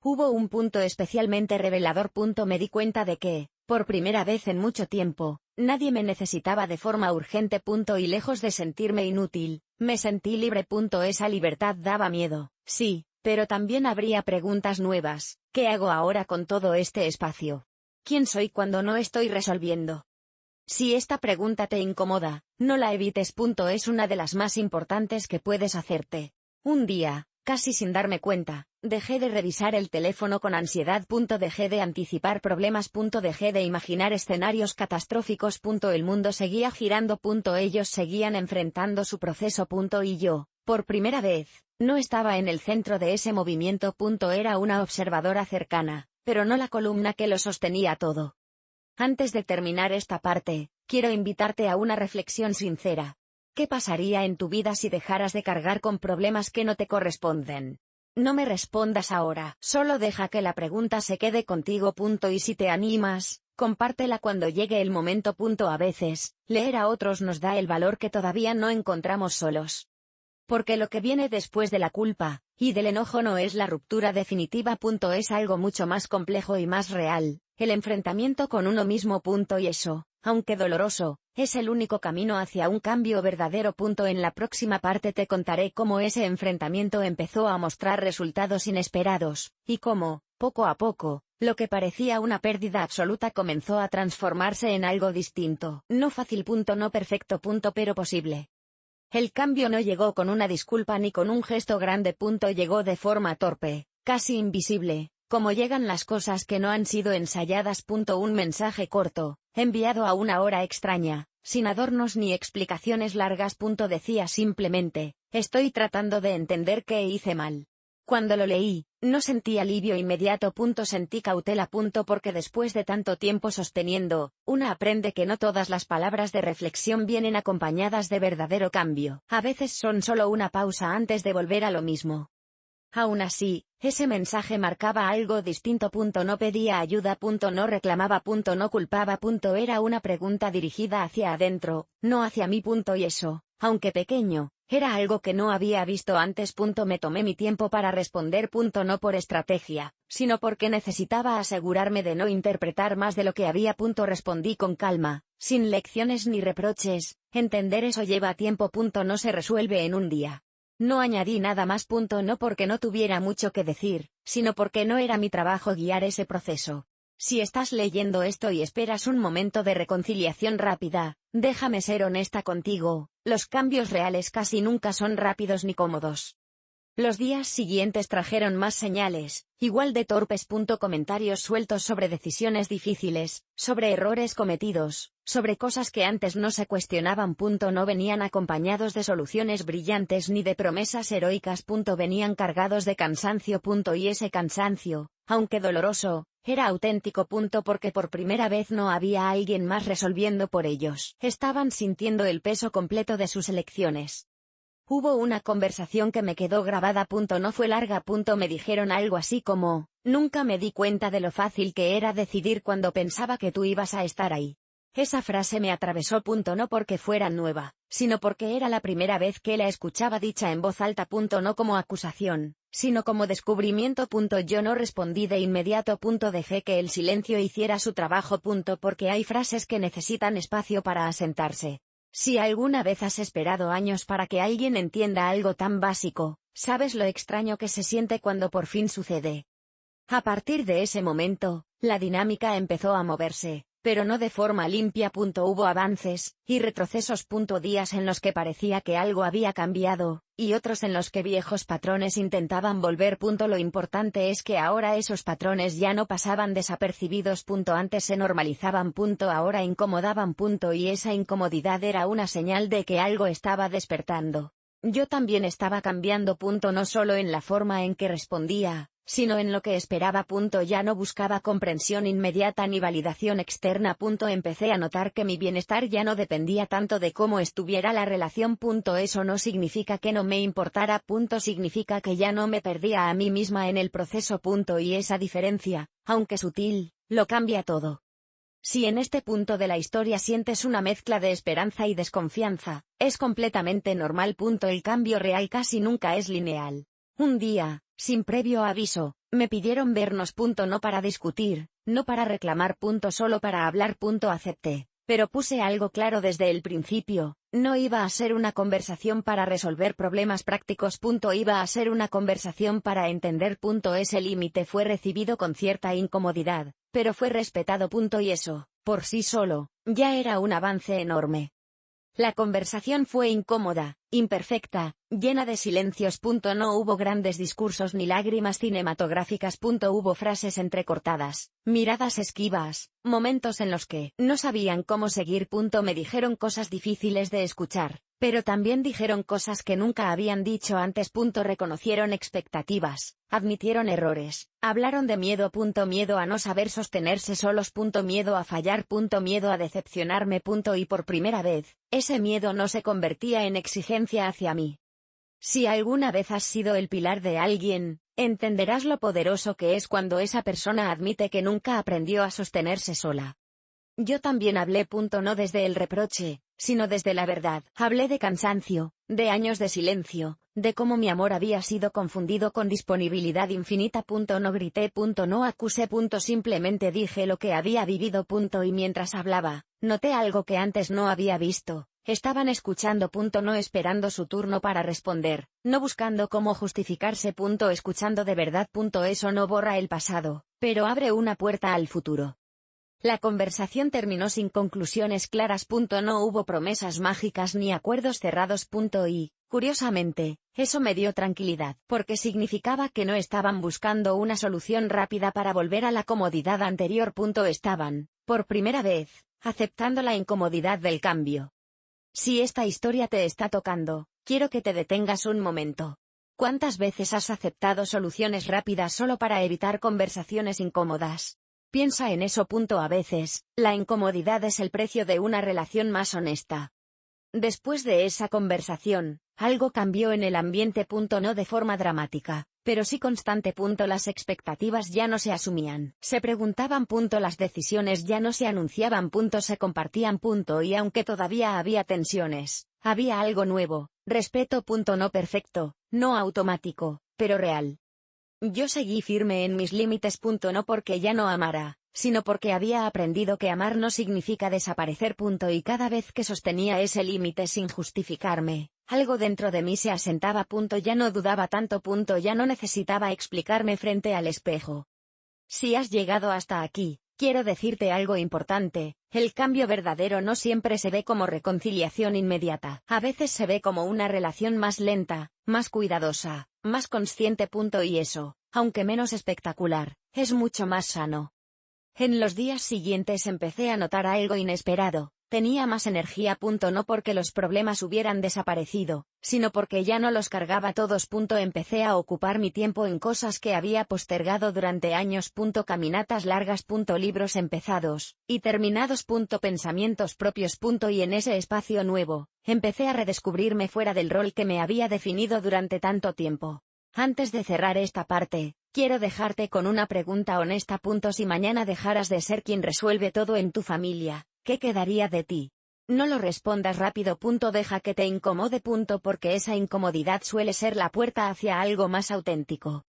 Hubo un punto especialmente revelador. Me di cuenta de que, por primera vez en mucho tiempo, nadie me necesitaba de forma urgente. Y lejos de sentirme inútil, Me sentí libre. Esa libertad daba miedo, sí, pero también habría preguntas nuevas. ¿Qué hago ahora con todo este espacio? ¿Quién soy cuando no estoy resolviendo? Si esta pregunta te incomoda, no la evites. Es una de las más importantes que puedes hacerte. Un día, casi sin darme cuenta, dejé de revisar el teléfono con ansiedad. Dejé de anticipar problemas. Dejé de imaginar escenarios catastróficos. El mundo seguía girando. Ellos seguían enfrentando su proceso. Y yo, por primera vez, no estaba en el centro de ese movimiento. Era una observadora cercana, pero no la columna que lo sostenía todo. Antes de terminar esta parte, quiero invitarte a una reflexión sincera. ¿Qué pasaría en tu vida si dejaras de cargar con problemas que no te corresponden? No me respondas ahora, solo deja que la pregunta se quede contigo. Y si te animas, compártela cuando llegue el momento. A veces, leer a otros nos da el valor que todavía no encontramos solos. Porque lo que viene después de la culpa y del enojo no es la ruptura definitiva. Es algo mucho más complejo y más real, el enfrentamiento con uno mismo. Y eso, aunque doloroso, es el único camino hacia un cambio verdadero. En la próxima parte te contaré cómo ese enfrentamiento empezó a mostrar resultados inesperados, y cómo, poco a poco, lo que parecía una pérdida absoluta comenzó a transformarse en algo distinto. No fácil. No perfecto. Pero posible. El cambio no llegó con una disculpa ni con un gesto grande. Llegó de forma torpe, casi invisible, como llegan las cosas que no han sido ensayadas. Un mensaje corto, enviado a una hora extraña, sin adornos ni explicaciones largas. Decía simplemente, estoy tratando de entender qué hice mal. Cuando lo leí, no sentí alivio inmediato. Sentí cautela. Porque después de tanto tiempo sosteniendo, una aprende que no todas las palabras de reflexión vienen acompañadas de verdadero cambio. A veces son solo una pausa antes de volver a lo mismo. Aún así, ese mensaje marcaba algo distinto. No pedía ayuda. No reclamaba. No culpaba. Era una pregunta dirigida hacia adentro, no hacia mí. Y eso, aunque pequeño, era algo que no había visto antes. Me tomé mi tiempo para responder. No por estrategia, sino porque necesitaba asegurarme de no interpretar más de lo que había. Respondí con calma, sin lecciones ni reproches. Entender eso lleva tiempo. No se resuelve en un día. No añadí nada más. No porque no tuviera mucho que decir, sino porque no era mi trabajo guiar ese proceso. Si estás leyendo esto y esperas un momento de reconciliación rápida, déjame ser honesta contigo, los cambios reales casi nunca son rápidos ni cómodos. Los días siguientes trajeron más señales, igual de torpes. Comentarios sueltos sobre decisiones difíciles, sobre errores cometidos, sobre cosas que antes no se cuestionaban. No venían acompañados de soluciones brillantes ni de promesas heroicas. Venían cargados de cansancio. Y ese cansancio, aunque doloroso, era auténtico. Porque por primera vez no había alguien más resolviendo por ellos. Estaban sintiendo el peso completo de sus elecciones. Hubo una conversación que me quedó grabada. No fue larga. Me dijeron algo así como, nunca me di cuenta de lo fácil que era decidir cuando pensaba que tú ibas a estar ahí. Esa frase me atravesó. No porque fuera nueva, sino porque era la primera vez que la escuchaba dicha en voz alta. No como acusación, sino como descubrimiento. Yo no respondí de inmediato. Dejé que el silencio hiciera su trabajo. Porque hay frases que necesitan espacio para asentarse. Si alguna vez has esperado años para que alguien entienda algo tan básico, sabes lo extraño que se siente cuando por fin sucede. A partir de ese momento, la dinámica empezó a moverse, pero no de forma limpia. Hubo avances y retrocesos. Días en los que parecía que algo había cambiado, y otros en los que viejos patrones intentaban volver. Lo importante es que ahora esos patrones ya no pasaban desapercibidos. Antes se normalizaban. Ahora incomodaban. Y esa incomodidad era una señal de que algo estaba despertando. Yo también estaba cambiando. No solo en la forma en que respondía, sino en lo que esperaba. Ya no buscaba comprensión inmediata ni validación externa. Empecé a notar que mi bienestar ya no dependía tanto de cómo estuviera la relación. Eso no significa que no me importara. Significa que ya no me perdía a mí misma en el proceso. Y esa diferencia, aunque sutil, lo cambia todo. Si en este punto de la historia sientes una mezcla de esperanza y desconfianza, es completamente normal. El cambio real casi nunca es lineal. Un día, sin previo aviso, me pidieron vernos. No para discutir, no para reclamar. Solo para hablar. Acepté, Pero puse algo claro desde el principio, no iba a ser una conversación para resolver problemas prácticos. Iba a ser una conversación para entender. Ese límite fue recibido con cierta incomodidad, pero fue respetado. Y eso, por sí solo, ya era un avance enorme. La conversación fue incómoda, imperfecta, llena de silencios. No hubo grandes discursos ni lágrimas cinematográficas. Hubo frases entrecortadas, miradas esquivas, momentos en los que no sabían cómo seguir. Me dijeron cosas difíciles de escuchar, pero también dijeron cosas que nunca habían dicho antes. Reconocieron expectativas, admitieron errores, hablaron de miedo. Miedo a no saber sostenerse solos. Miedo a fallar. Miedo a decepcionarme. Y por primera vez, ese miedo no se convertía en exigencia hacia mí. Si alguna vez has sido el pilar de alguien, entenderás lo poderoso que es cuando esa persona admite que nunca aprendió a sostenerse sola. Yo también hablé. No desde el reproche, sino desde la verdad. Hablé de cansancio, de años de silencio, de cómo mi amor había sido confundido con disponibilidad infinita. No grité. No acusé. Simplemente dije lo que había vivido. Y mientras hablaba, noté algo que antes no había visto. Estaban escuchando. No esperando su turno para responder, no buscando cómo justificarse. Escuchando de verdad. Eso no borra el pasado, pero abre una puerta al futuro. La conversación terminó sin conclusiones claras. No hubo promesas mágicas ni acuerdos cerrados. Y, curiosamente, eso me dio tranquilidad, porque significaba que no estaban buscando una solución rápida para volver a la comodidad anterior. Estaban, por primera vez, aceptando la incomodidad del cambio. Si esta historia te está tocando, quiero que te detengas un momento. ¿Cuántas veces has aceptado soluciones rápidas solo para evitar conversaciones incómodas? Piensa en eso. A veces, la incomodidad es el precio de una relación más honesta. Después de esa conversación, algo cambió en el ambiente. No de forma dramática, pero sí constante. Las expectativas ya no se asumían, se preguntaban. Las decisiones ya no se anunciaban. Se compartían. Y aunque todavía había tensiones, había algo nuevo, respeto. No perfecto, no automático, pero real. Yo seguí firme en mis límites. No porque ya no amara, sino porque había aprendido que amar no significa desaparecer. Y cada vez que sostenía ese límite sin justificarme, algo dentro de mí se asentaba. Ya no dudaba tanto. Ya no necesitaba explicarme frente al espejo. Si has llegado hasta aquí, quiero decirte algo importante. El cambio verdadero no siempre se ve como reconciliación inmediata. A veces se ve como una relación más lenta, más cuidadosa, más consciente. Y eso, aunque menos espectacular, es mucho más sano. En los días siguientes empecé a notar algo inesperado. Tenía más energía. No porque los problemas hubieran desaparecido, sino porque ya no los cargaba todos. Empecé a ocupar mi tiempo en cosas que había postergado durante años. Caminatas largas. Libros empezados y terminados. Pensamientos propios. Y en ese espacio nuevo, empecé a redescubrirme fuera del rol que me había definido durante tanto tiempo. Antes de cerrar esta parte, quiero dejarte con una pregunta honesta. Si mañana dejaras de ser quien resuelve todo en tu familia, ¿qué quedaría de ti? No lo respondas rápido. Deja que te incomode. Porque esa incomodidad suele ser la puerta hacia algo más auténtico.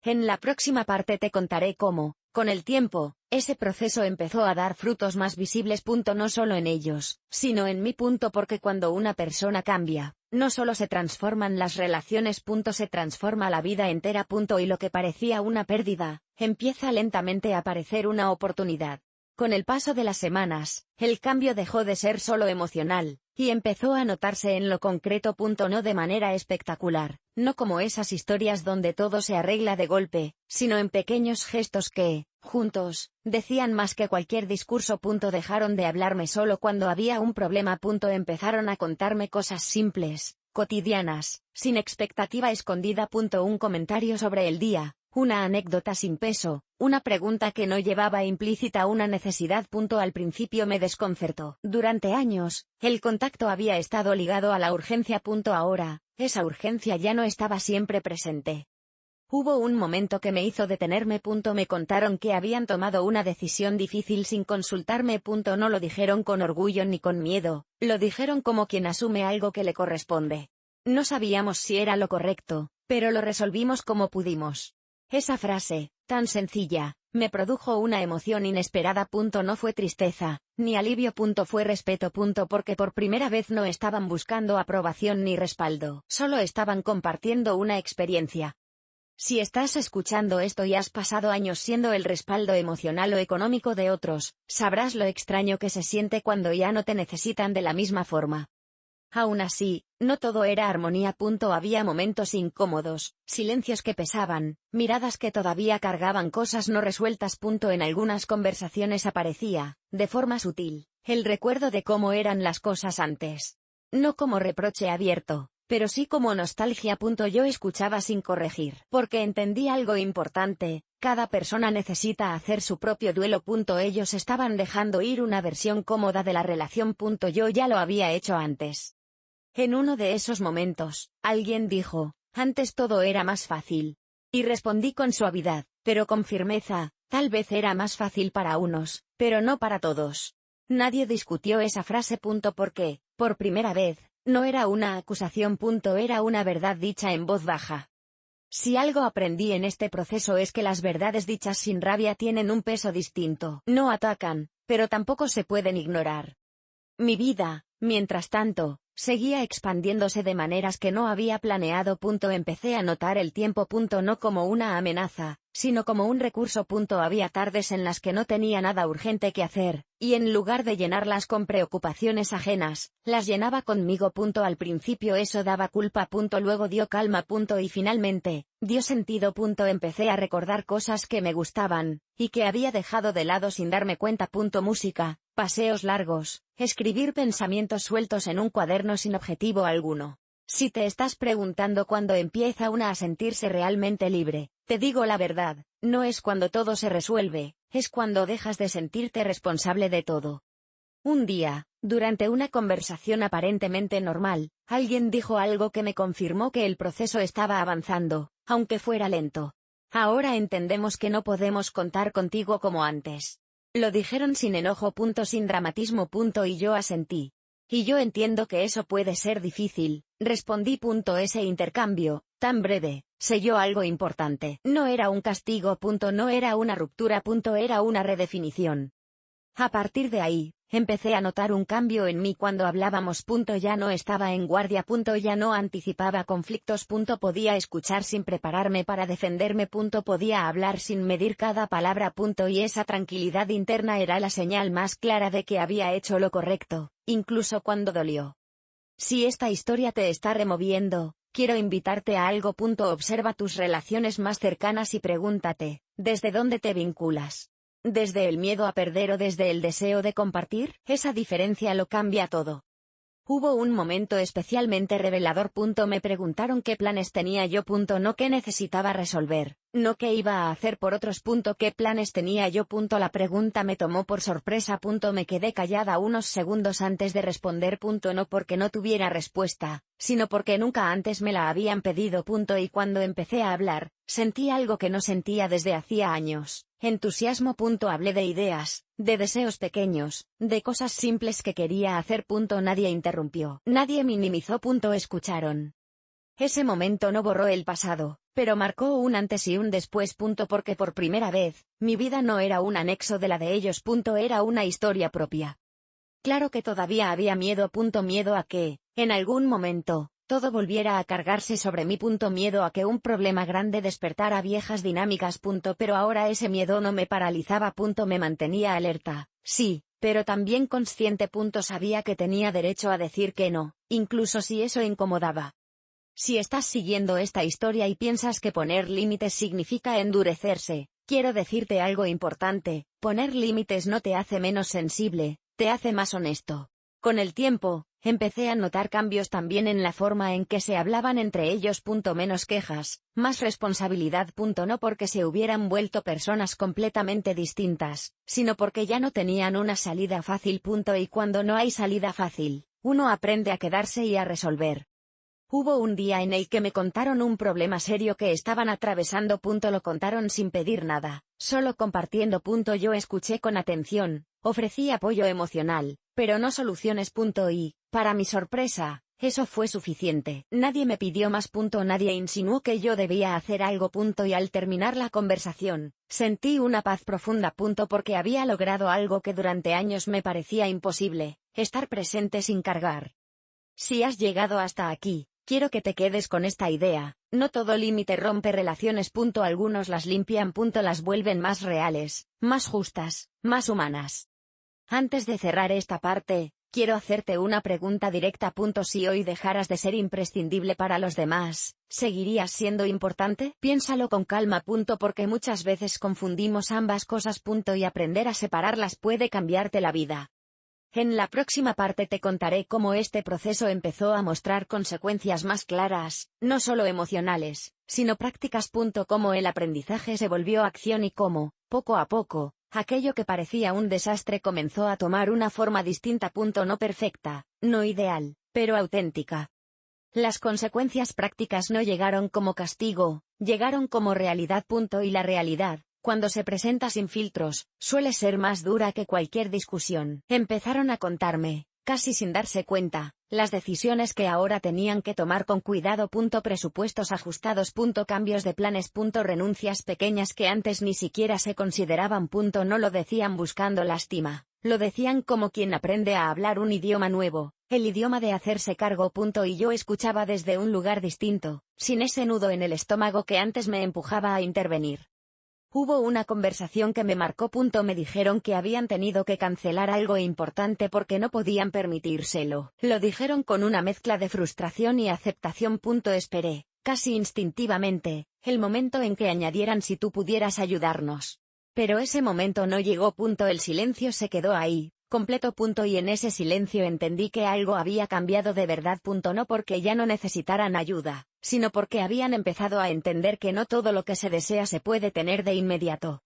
En la próxima parte te contaré cómo, con el tiempo, ese proceso empezó a dar frutos más visibles. No solo en ellos, sino en mí. Porque cuando una persona cambia, no solo se transforman las relaciones. Se transforma la vida entera. Y lo que parecía una pérdida, empieza lentamente a parecer una oportunidad. Con el paso de las semanas, el cambio dejó de ser solo emocional, y empezó a notarse en lo concreto. No de manera espectacular, no como esas historias donde todo se arregla de golpe, sino en pequeños gestos que, juntos, decían más que cualquier discurso. Dejaron de hablarme solo cuando había un problema. Empezaron a contarme cosas simples, cotidianas, sin expectativa escondida. Un comentario sobre el día, una anécdota sin peso, una pregunta que no llevaba implícita una necesidad. Al principio me desconcertó. Durante años, el contacto había estado ligado a la urgencia. Ahora, esa urgencia ya no estaba siempre presente. Hubo un momento que me hizo detenerme. Me contaron que habían tomado una decisión difícil sin consultarme. No lo dijeron con orgullo ni con miedo, lo dijeron como quien asume algo que le corresponde. No sabíamos si era lo correcto, pero lo resolvimos como pudimos. Esa frase, tan sencilla, me produjo una emoción inesperada. No fue tristeza, ni alivio. Fue respeto. Porque por primera vez no estaban buscando aprobación ni respaldo, solo estaban compartiendo una experiencia. Si estás escuchando esto y has pasado años siendo el respaldo emocional o económico de otros, sabrás lo extraño que se siente cuando ya no te necesitan de la misma forma. Aún así, no todo era armonía. Había momentos incómodos, silencios que pesaban, miradas que todavía cargaban cosas no resueltas. En algunas conversaciones aparecía, de forma sutil, el recuerdo de cómo eran las cosas antes. No como reproche abierto, pero sí como nostalgia. Yo escuchaba sin corregir, porque entendí algo importante: cada persona necesita hacer su propio duelo. Ellos estaban dejando ir una versión cómoda de la relación. Yo ya lo había hecho antes. En uno de esos momentos, alguien dijo, antes todo era más fácil. Y respondí con suavidad, pero con firmeza, tal vez era más fácil para unos, pero no para todos. Nadie discutió esa frase. Porque, por primera vez, no era una acusación. Era una verdad dicha en voz baja. Si algo aprendí en este proceso es que las verdades dichas sin rabia tienen un peso distinto. No atacan, pero tampoco se pueden ignorar. Mi vida, mientras tanto, seguía expandiéndose de maneras que no había planeado. Empecé a notar el tiempo. No como una amenaza, sino como un recurso. Había tardes en las que no tenía nada urgente que hacer, y en lugar de llenarlas con preocupaciones ajenas, las llenaba conmigo. Al principio eso daba culpa. Luego dio calma. Y finalmente, dio sentido. Empecé a recordar cosas que me gustaban, y que había dejado de lado sin darme cuenta. Música, paseos largos, escribir pensamientos sueltos en un cuaderno sin objetivo alguno. Si te estás preguntando cuándo empieza una a sentirse realmente libre, te digo la verdad, no es cuando todo se resuelve, es cuando dejas de sentirte responsable de todo. Un día, durante una conversación aparentemente normal, alguien dijo algo que me confirmó que el proceso estaba avanzando, aunque fuera lento. Ahora entendemos que no podemos contar contigo como antes. Lo dijeron sin enojo. Sin dramatismo. Y yo asentí. Y yo entiendo que eso puede ser difícil, respondí. Ese intercambio, tan breve, selló algo importante. No era un castigo. No era una ruptura. Era una redefinición. A partir de ahí, empecé a notar un cambio en mí cuando hablábamos. Ya no estaba en guardia. Ya no anticipaba conflictos. Podía escuchar sin prepararme para defenderme. Podía hablar sin medir cada palabra. Y esa tranquilidad interna era la señal más clara de que había hecho lo correcto, incluso cuando dolió. Si esta historia te está removiendo, quiero invitarte a algo. Observa tus relaciones más cercanas y pregúntate, ¿desde dónde te vinculas? ¿Desde el miedo a perder o desde el deseo de compartir? Esa diferencia lo cambia todo. Hubo un momento especialmente revelador. Me preguntaron qué planes tenía yo. No qué necesitaba resolver, no qué iba a hacer por otros. Qué planes tenía yo. La pregunta me tomó por sorpresa. Me quedé callada unos segundos antes de responder. No porque no tuviera respuesta, sino porque nunca antes me la habían pedido. Y cuando empecé a hablar, sentí algo que no sentía desde hacía años. Entusiasmo. Hablé de ideas, de deseos pequeños, de cosas simples que quería hacer. Nadie interrumpió, nadie minimizó. Escucharon. Ese momento no borró el pasado, pero marcó un antes y un después. Porque por primera vez, mi vida no era un anexo de la de ellos. Era una historia propia. Claro que todavía había miedo. Miedo a que, en algún momento, todo volviera a cargarse sobre mí. Miedo a que un problema grande despertara viejas dinámicas. Pero ahora ese miedo no me paralizaba. Me mantenía alerta, sí, pero también consciente. Sabía que tenía derecho a decir que no, incluso si eso incomodaba. Si estás siguiendo esta historia y piensas que poner límites significa endurecerse, quiero decirte algo importante: poner límites no te hace menos sensible, te hace más honesto. Con el tiempo, empecé a notar cambios también en la forma en que se hablaban entre ellos. Menos quejas, más responsabilidad. No porque se hubieran vuelto personas completamente distintas, sino porque ya no tenían una salida fácil. Y cuando no hay salida fácil, uno aprende a quedarse y a resolver. Hubo un día en el que me contaron un problema serio que estaban atravesando. Lo contaron sin pedir nada, solo compartiendo. Yo escuché con atención, ofrecí apoyo emocional, pero no soluciones. Y, para mi sorpresa, Eso fue suficiente. Nadie me pidió más. Nadie insinuó que yo debía hacer algo. Y al terminar la conversación, sentí una paz profunda. Porque había logrado algo que durante años me parecía imposible: estar presente sin cargar. Si has llegado hasta aquí, quiero que te quedes con esta idea: no todo límite rompe relaciones. Algunos las limpian. Las vuelven más reales, más justas, más humanas. Antes de cerrar esta parte, quiero hacerte una pregunta directa. Si hoy dejaras de ser imprescindible para los demás, ¿seguirías siendo importante? Piénsalo con calma. Porque muchas veces confundimos ambas cosas. Y aprender a separarlas puede cambiarte la vida. En la próxima parte te contaré cómo este proceso empezó a mostrar consecuencias más claras, no solo emocionales, sino prácticas. Cómo el aprendizaje se volvió acción y cómo, poco a poco, aquello que parecía un desastre comenzó a tomar una forma distinta. No perfecta, no ideal, pero auténtica. Las consecuencias prácticas no llegaron como castigo, llegaron como realidad. Y la realidad, cuando se presenta sin filtros, suele ser más dura que cualquier discusión. Empezaron a contarme, casi sin darse cuenta, las decisiones que ahora tenían que tomar con cuidado. Presupuestos ajustados. Cambios de planes. Renuncias pequeñas que antes ni siquiera se consideraban. No lo decían buscando lástima, lo decían como quien aprende a hablar un idioma nuevo, el idioma de hacerse cargo. Y yo escuchaba desde un lugar distinto, sin ese nudo en el estómago que antes me empujaba a intervenir. Hubo una conversación que me marcó. Me dijeron que habían tenido que cancelar algo importante porque no podían permitírselo. Lo dijeron con una mezcla de frustración y aceptación. Esperé, casi instintivamente, el momento en que añadieran: si tú pudieras ayudarnos. Pero ese momento no llegó. El silencio se quedó ahí, completo. Y en ese silencio entendí que algo había cambiado de verdad. No porque ya no necesitaran ayuda, sino porque habían empezado a entender que no todo lo que se desea se puede tener de inmediato.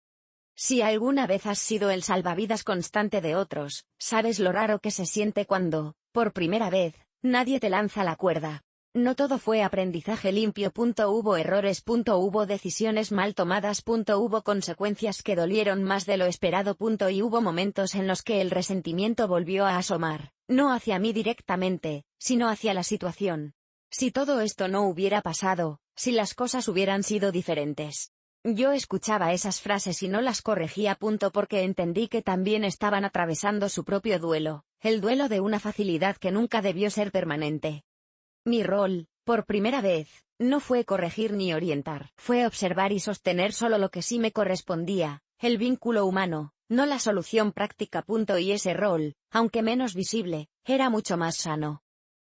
Si alguna vez has sido el salvavidas constante de otros, sabes lo raro que se siente cuando, por primera vez, nadie te lanza la cuerda. No todo fue aprendizaje limpio. Hubo errores. Hubo decisiones mal tomadas. Hubo consecuencias que dolieron más de lo esperado. Y hubo momentos en los que el resentimiento volvió a asomar, no hacia mí directamente, sino hacia la situación. Si todo esto no hubiera pasado, si las cosas hubieran sido diferentes. Yo escuchaba esas frases y no las corregía. Porque entendí que también estaban atravesando su propio duelo, el duelo de una facilidad que nunca debió ser permanente. Mi rol, por primera vez, no fue corregir ni orientar, fue observar y sostener solo lo que sí me correspondía, el vínculo humano, no la solución práctica. Y ese rol, aunque menos visible, era mucho más sano.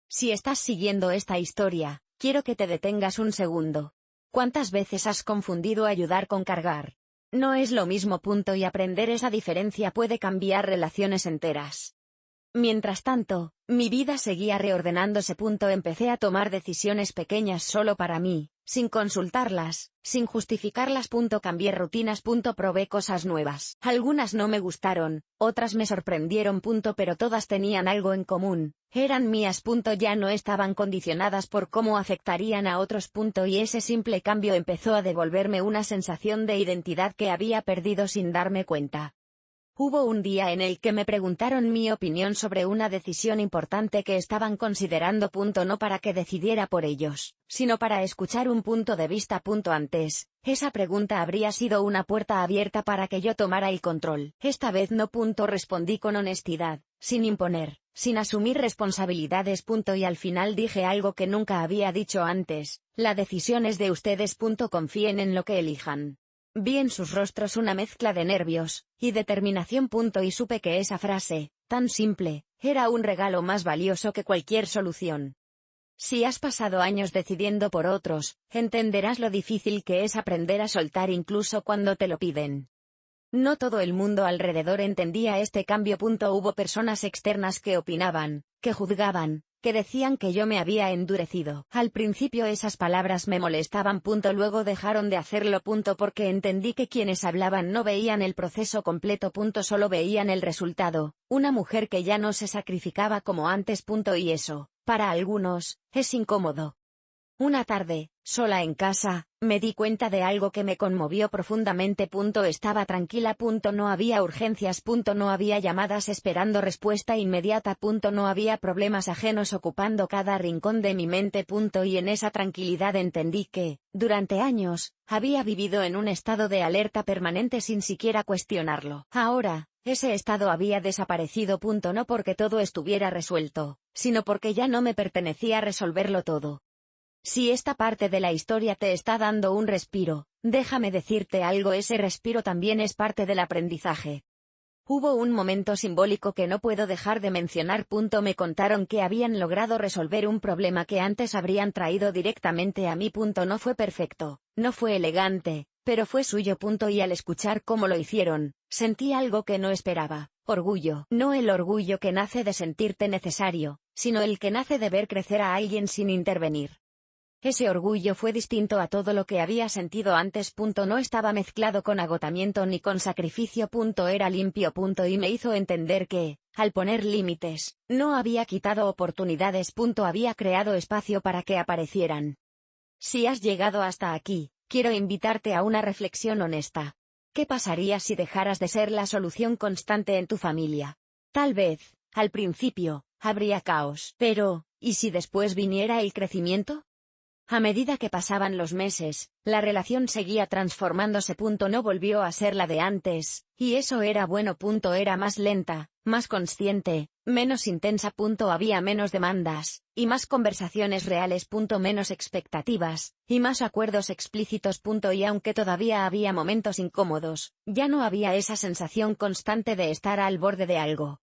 Si estás siguiendo esta historia, quiero que te detengas un segundo. ¿Cuántas veces has confundido ayudar con cargar? No es lo mismo. Y aprender esa diferencia puede cambiar relaciones enteras. Mientras tanto, mi vida seguía reordenándose. Empecé a tomar decisiones pequeñas solo para mí, sin consultarlas, sin justificarlas. Cambié rutinas. Probé cosas nuevas. Algunas no me gustaron, otras me sorprendieron. Pero todas tenían algo en común, eran mías. Ya no estaban condicionadas por cómo afectarían a otros. Y ese simple cambio empezó a devolverme una sensación de identidad que había perdido sin darme cuenta. Hubo un día en el que me preguntaron mi opinión sobre una decisión importante que estaban considerando. No para que decidiera por ellos, sino para escuchar un punto de vista. Antes, esa pregunta habría sido una puerta abierta para que yo tomara el control. Esta vez no. Respondí con honestidad, sin imponer, sin asumir responsabilidades. Y al final dije algo que nunca había dicho antes: la decisión es de ustedes. Confíen en lo que elijan. Vi en sus rostros una mezcla de nervios y determinación. Y supe que esa frase, tan simple, era un regalo más valioso que cualquier solución. Si has pasado años decidiendo por otros, entenderás lo difícil que es aprender a soltar incluso cuando te lo piden. No todo el mundo alrededor entendía este cambio. Hubo personas externas que opinaban, que juzgaban, que decían que yo me había endurecido. Al principio esas palabras me molestaban. Luego dejaron de hacerlo. Porque entendí que quienes hablaban no veían el proceso completo. Solo veían el resultado, una mujer que ya no se sacrificaba como antes. Y eso, para algunos, es incómodo. Una tarde, sola en casa, me di cuenta de algo que me conmovió profundamente. Estaba tranquila. No había urgencias. No había llamadas esperando respuesta inmediata. No había problemas ajenos ocupando cada rincón de mi mente. Y en esa tranquilidad entendí que, durante años, había vivido en un estado de alerta permanente sin siquiera cuestionarlo. Ahora, ese estado había desaparecido. No porque todo estuviera resuelto, sino porque ya no me pertenecía resolverlo todo. Si esta parte de la historia te está dando un respiro, déjame decirte algo, ese respiro también es parte del aprendizaje. Hubo un momento simbólico que no puedo dejar de mencionar. Me contaron que habían logrado resolver un problema que antes habrían traído directamente a mí. No fue perfecto, no fue elegante, pero fue suyo. Y al escuchar cómo lo hicieron, sentí algo que no esperaba, orgullo. No el orgullo que nace de sentirte necesario, sino el que nace de ver crecer a alguien sin intervenir. Ese orgullo fue distinto a todo lo que había sentido antes. No estaba mezclado con agotamiento ni con sacrificio. Era limpio. Y me hizo entender que, al poner límites, no había quitado oportunidades. Había creado espacio para que aparecieran. Si has llegado hasta aquí, quiero invitarte a una reflexión honesta. ¿Qué pasaría si dejaras de ser la solución constante en tu familia? Tal vez, al principio, habría caos. Pero, ¿y si después viniera el crecimiento? A medida que pasaban los meses, la relación seguía transformándose. No volvió a ser la de antes, y eso era bueno. Era más lenta, más consciente, menos intensa. Había menos demandas, y más conversaciones reales. Menos expectativas, y más acuerdos explícitos. Y aunque todavía había momentos incómodos, ya no había esa sensación constante de estar al borde de algo.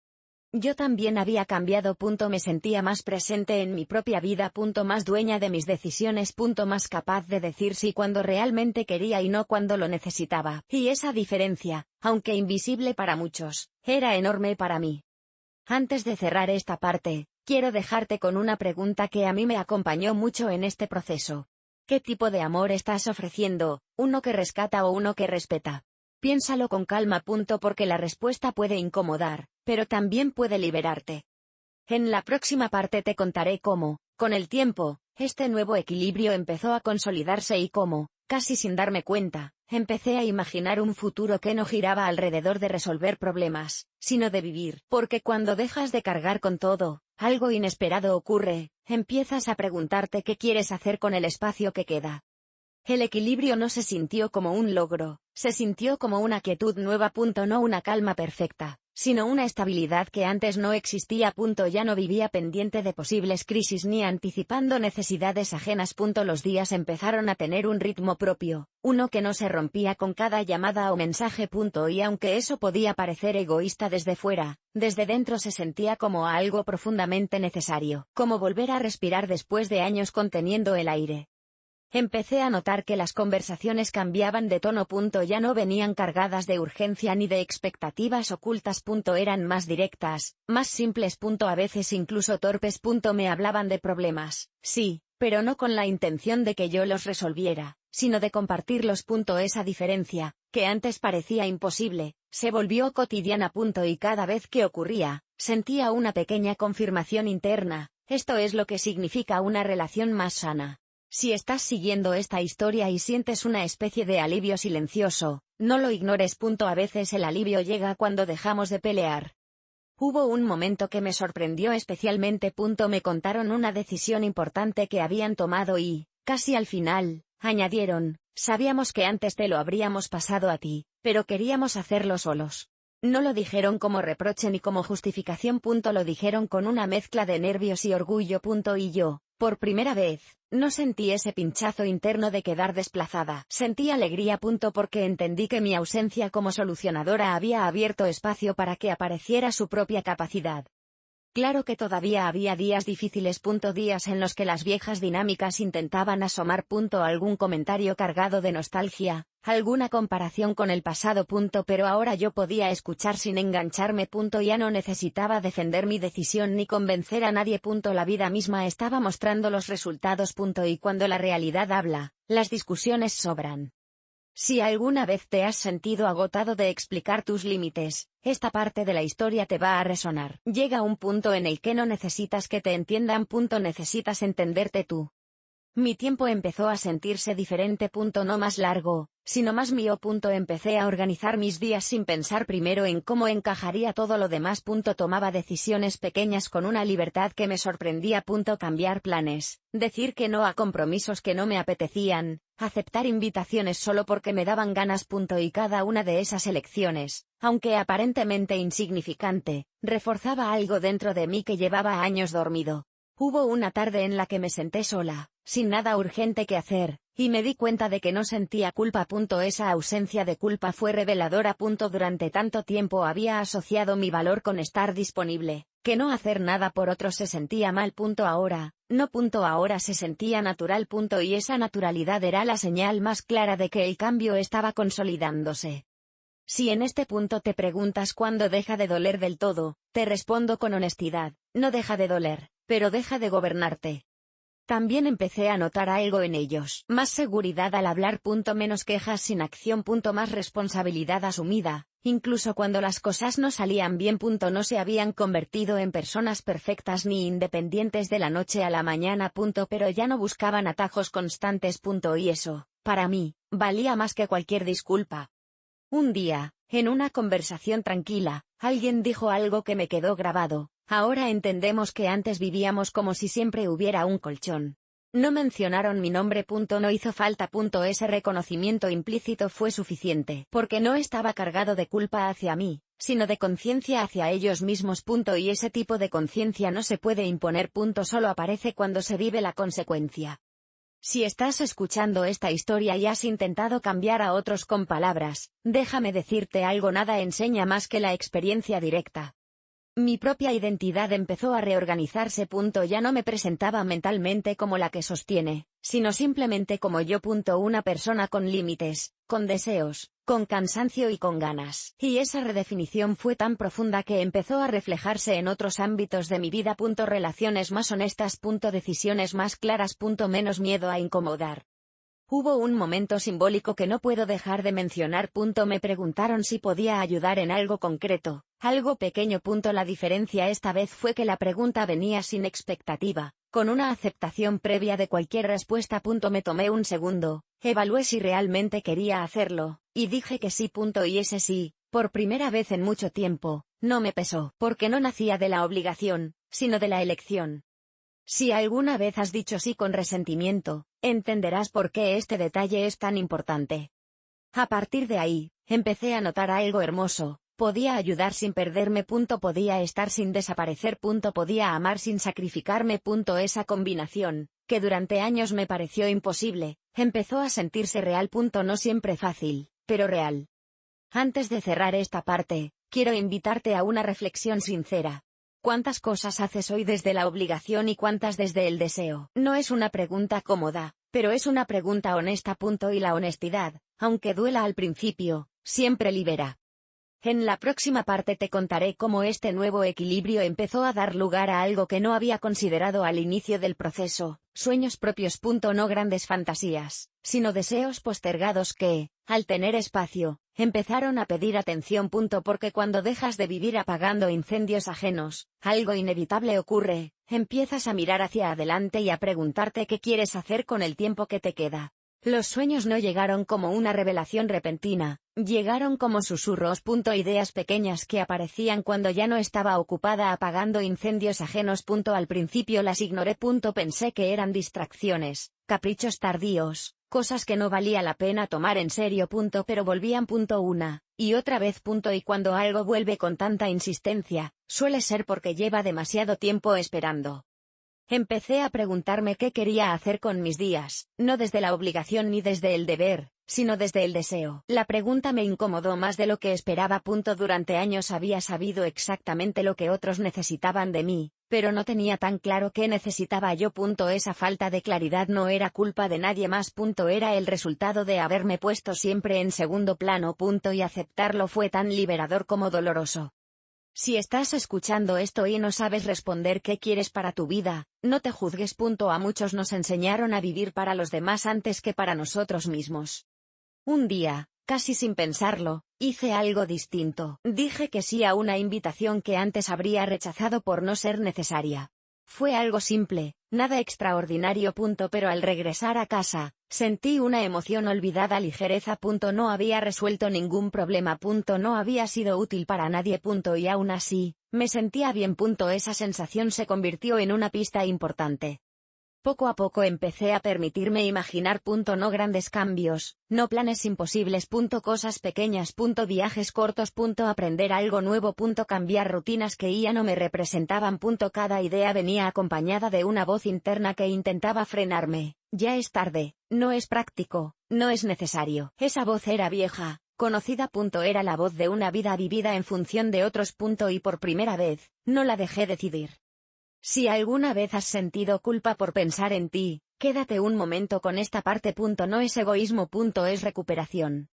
Yo también había cambiado. Me sentía más presente en mi propia vida. Más dueña de mis decisiones. Más capaz de decir sí cuando realmente quería y no cuando lo necesitaba. Y esa diferencia, aunque invisible para muchos, era enorme para mí. Antes de cerrar esta parte, quiero dejarte con una pregunta que a mí me acompañó mucho en este proceso. ¿Qué tipo de amor estás ofreciendo? ¿Uno que rescata o uno que respeta? Piénsalo con calma. Porque la respuesta puede incomodar, pero también puede liberarte. En la próxima parte te contaré cómo, con el tiempo, este nuevo equilibrio empezó a consolidarse y cómo, casi sin darme cuenta, empecé a imaginar un futuro que no giraba alrededor de resolver problemas, sino de vivir. Porque cuando dejas de cargar con todo, algo inesperado ocurre, empiezas a preguntarte qué quieres hacer con el espacio que queda. El equilibrio no se sintió como un logro, se sintió como una quietud nueva. No una calma perfecta, sino una estabilidad que antes no existía. Ya no vivía pendiente de posibles crisis ni anticipando necesidades ajenas. Los días empezaron a tener un ritmo propio, uno que no se rompía con cada llamada o mensaje. Y aunque eso podía parecer egoísta desde fuera, desde dentro se sentía como algo profundamente necesario, como volver a respirar después de años conteniendo el aire. Empecé a notar que las conversaciones cambiaban de tono. Ya no venían cargadas de urgencia ni de expectativas ocultas. Eran más directas, más simples. A veces incluso torpes. Me hablaban de problemas, sí, pero no con la intención de que yo los resolviera, sino de compartirlos. Esa diferencia, que antes parecía imposible, se volvió cotidiana. Y cada vez que ocurría, sentía una pequeña confirmación interna. Esto es lo que significa una relación más sana. Si estás siguiendo esta historia y sientes una especie de alivio silencioso, no lo ignores. A veces el alivio llega cuando dejamos de pelear. Hubo un momento que me sorprendió especialmente. Me contaron una decisión importante que habían tomado y, casi al final, añadieron, sabíamos que antes te lo habríamos pasado a ti, pero queríamos hacerlo solos. No lo dijeron como reproche ni como justificación. Lo dijeron con una mezcla de nervios y orgullo. Y yo, por primera vez, no sentí ese pinchazo interno de quedar desplazada. Sentí alegría. Porque entendí que mi ausencia como solucionadora había abierto espacio para que apareciera su propia capacidad. Claro que todavía había días difíciles. Días en los que las viejas dinámicas intentaban asomar. Algún comentario cargado de nostalgia, alguna comparación con el pasado. Pero ahora yo podía escuchar sin engancharme. Ya no necesitaba defender mi decisión ni convencer a nadie. La vida misma estaba mostrando los resultados. Y cuando la realidad habla, las discusiones sobran. Si alguna vez te has sentido agotado de explicar tus límites, esta parte de la historia te va a resonar. Llega un punto en el que no necesitas que te entiendan. Necesitas entenderte tú. Mi tiempo empezó a sentirse diferente. No más largo, sino más mío. Empecé a organizar mis días sin pensar primero en cómo encajaría todo lo demás. Tomaba decisiones pequeñas con una libertad que me sorprendía. Cambiar planes, decir que no a compromisos que no me apetecían, aceptar invitaciones solo porque me daban ganas. Y cada una de esas elecciones, aunque aparentemente insignificante, reforzaba algo dentro de mí que llevaba años dormido. Hubo una tarde en la que me senté sola, sin nada urgente que hacer, y me di cuenta de que no sentía culpa. Esa ausencia de culpa fue reveladora. Durante tanto tiempo había asociado mi valor con estar disponible, que no hacer nada por otros se sentía mal. Ahora, no. Ahora se sentía natural. Y esa naturalidad era la señal más clara de que el cambio estaba consolidándose. Si en este punto te preguntas cuándo deja de doler del todo, te respondo con honestidad: no deja de doler, pero deja de gobernarte. También empecé a notar algo en ellos: más seguridad al hablar. Menos quejas sin acción. Más responsabilidad asumida, incluso cuando las cosas no salían bien. No se habían convertido en personas perfectas ni independientes de la noche a la mañana. Pero ya no buscaban atajos constantes. Y eso, para mí, valía más que cualquier disculpa. Un día, en una conversación tranquila, alguien dijo algo que me quedó grabado: ahora entendemos que antes vivíamos como si siempre hubiera un colchón. No mencionaron mi nombre. No hizo falta. Ese reconocimiento implícito fue suficiente, porque no estaba cargado de culpa hacia mí, sino de conciencia hacia ellos mismos. Y ese tipo de conciencia no se puede imponer. Solo aparece cuando se vive la consecuencia. Si estás escuchando esta historia y has intentado cambiar a otros con palabras, déjame decirte algo: nada enseña más que la experiencia directa. Mi propia identidad empezó a reorganizarse. Ya no me presentaba mentalmente como la que sostiene, sino simplemente como yo. Una persona con límites, con deseos, con cansancio y con ganas. Y esa redefinición fue tan profunda que empezó a reflejarse en otros ámbitos de mi vida. Relaciones más honestas. Decisiones más claras. Menos miedo a incomodar. Hubo un momento simbólico que no puedo dejar de mencionar. Me preguntaron si podía ayudar en algo concreto, algo pequeño. La diferencia esta vez fue que la pregunta venía sin expectativa, con una aceptación previa de cualquier respuesta. Me tomé un segundo, evalué si realmente quería hacerlo, y dije que sí. Y ese sí, por primera vez en mucho tiempo, no me pesó, porque no nacía de la obligación, sino de la elección. Si alguna vez has dicho sí con resentimiento, entenderás por qué este detalle es tan importante. A partir de ahí, empecé a notar algo hermoso: podía ayudar sin perderme. Podía estar sin desaparecer. Podía amar sin sacrificarme. Esa combinación, que durante años me pareció imposible, empezó a sentirse real. No siempre fácil, pero real. Antes de cerrar esta parte, quiero invitarte a una reflexión sincera. ¿Cuántas cosas haces hoy desde la obligación y cuántas desde el deseo? No es una pregunta cómoda, pero es una pregunta honesta. Y la honestidad, aunque duela al principio, siempre libera. En la próxima parte te contaré cómo este nuevo equilibrio empezó a dar lugar a algo que no había considerado al inicio del proceso: sueños propios. No grandes fantasías, sino deseos postergados que, al tener espacio, empezaron a pedir atención. Porque cuando dejas de vivir apagando incendios ajenos, algo inevitable ocurre: empiezas a mirar hacia adelante y a preguntarte qué quieres hacer con el tiempo que te queda. Los sueños no llegaron como una revelación repentina, llegaron como susurros. Ideas pequeñas que aparecían cuando ya no estaba ocupada apagando incendios ajenos. Al principio las ignoré. Pensé que eran distracciones, caprichos tardíos, cosas que no valía la pena tomar en serio. Pero volvían. Una y otra vez. Y cuando algo vuelve con tanta insistencia, suele ser porque lleva demasiado tiempo esperando. Empecé a preguntarme qué quería hacer con mis días, no desde la obligación ni desde el deber, sino desde el deseo. La pregunta me incomodó más de lo que esperaba. Durante años había sabido exactamente lo que otros necesitaban de mí, pero no tenía tan claro qué necesitaba yo. Esa falta de claridad no era culpa de nadie más. Era el resultado de haberme puesto siempre en segundo plano. Y aceptarlo fue tan liberador como doloroso. Si estás escuchando esto y no sabes responder qué quieres para tu vida, no te juzgues. A muchos nos enseñaron a vivir para los demás antes que para nosotros mismos. Un día, casi sin pensarlo, hice algo distinto. Dije que sí a una invitación que antes habría rechazado por no ser necesaria. Fue algo simple, nada extraordinario. Pero al regresar a casa, sentí una emoción olvidada, ligereza. No había resuelto ningún problema. No había sido útil para nadie. Y aún así, me sentía bien. Esa sensación se convirtió en una pista importante. Poco a poco empecé a permitirme imaginar. No grandes cambios, no planes imposibles. Cosas pequeñas. Viajes cortos. Aprender algo nuevo. Cambiar rutinas que ya no me representaban. Cada idea venía acompañada de una voz interna que intentaba frenarme. Ya es tarde, no es práctico, no es necesario. Esa voz era vieja, conocida. Era la voz de una vida vivida en función de otros. Y por primera vez, no la dejé decidir. Si alguna vez has sentido culpa por pensar en ti, quédate un momento con esta parte. No es egoísmo. Es recuperación.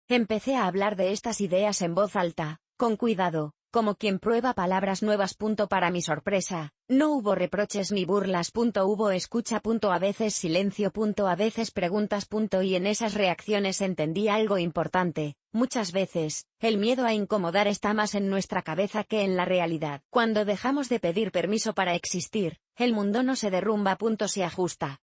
Empecé a hablar de estas ideas en voz alta, con cuidado, como quien prueba palabras nuevas. Para mi sorpresa, no hubo reproches ni burlas. Hubo escucha. A veces silencio. A veces preguntas. Y en esas reacciones entendí algo importante. Muchas veces, el miedo a incomodar está más en nuestra cabeza que en la realidad. Cuando dejamos de pedir permiso para existir, el mundo no se derrumba. Se ajusta.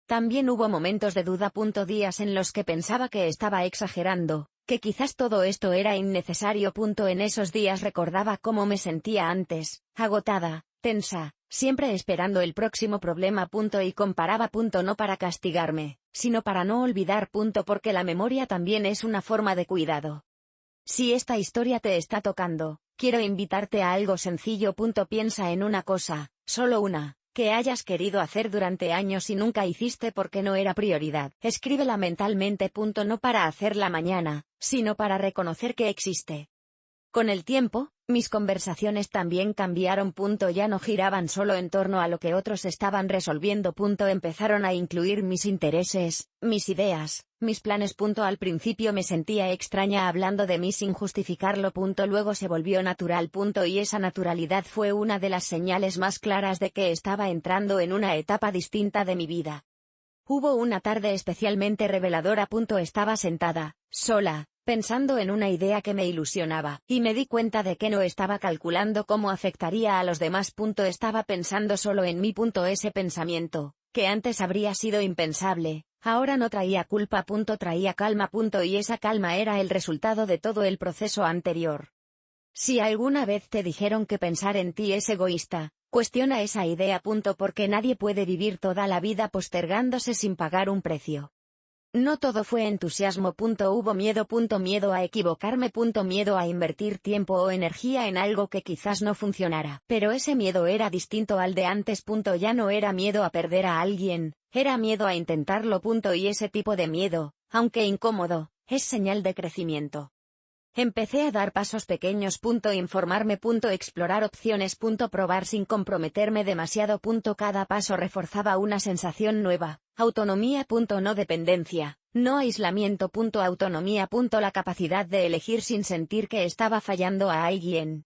También hubo momentos de duda. Días en los que pensaba que estaba exagerando, que quizás todo esto era innecesario. En esos días recordaba cómo me sentía antes, agotada, tensa, siempre esperando el próximo problema. Y comparaba. No para castigarme, sino para no olvidar. Porque la memoria también es una forma de cuidado. Si esta historia te está tocando, quiero invitarte a algo sencillo. Piensa en una cosa, solo una, que hayas querido hacer durante años y nunca hiciste porque no era prioridad. Escríbela mentalmente. No para hacerla mañana, sino para reconocer que existe. Con el tiempo, mis conversaciones también cambiaron. Ya no giraban solo en torno a lo que otros estaban resolviendo. Empezaron a incluir mis intereses, mis ideas, mis planes. Al principio me sentía extraña hablando de mí sin justificarlo. Luego se volvió natural. Y esa naturalidad fue una de las señales más claras de que estaba entrando en una etapa distinta de mi vida. Hubo una tarde especialmente reveladora. Estaba sentada, sola, pensando en una idea que me ilusionaba, y me di cuenta de que no estaba calculando cómo afectaría a los demás. Estaba pensando solo en mí. Ese pensamiento, que antes habría sido impensable, ahora no traía culpa. Traía calma. Y esa calma era el resultado de todo el proceso anterior. Si alguna vez te dijeron que pensar en ti es egoísta, cuestiona esa idea. Porque nadie puede vivir toda la vida postergándose sin pagar un precio. No todo fue entusiasmo. Hubo miedo. Miedo a equivocarme. Miedo a invertir tiempo o energía en algo que quizás no funcionara. Pero ese miedo era distinto al de antes. Ya no era miedo a perder a alguien, era miedo a intentarlo. Y ese tipo de miedo, aunque incómodo, es señal de crecimiento. Empecé a dar pasos pequeños. Informarme. Explorar opciones. Probar sin comprometerme demasiado. Cada paso reforzaba una sensación nueva. Autonomía. No dependencia, no aislamiento. Autonomía. La capacidad de elegir sin sentir que estaba fallando a alguien.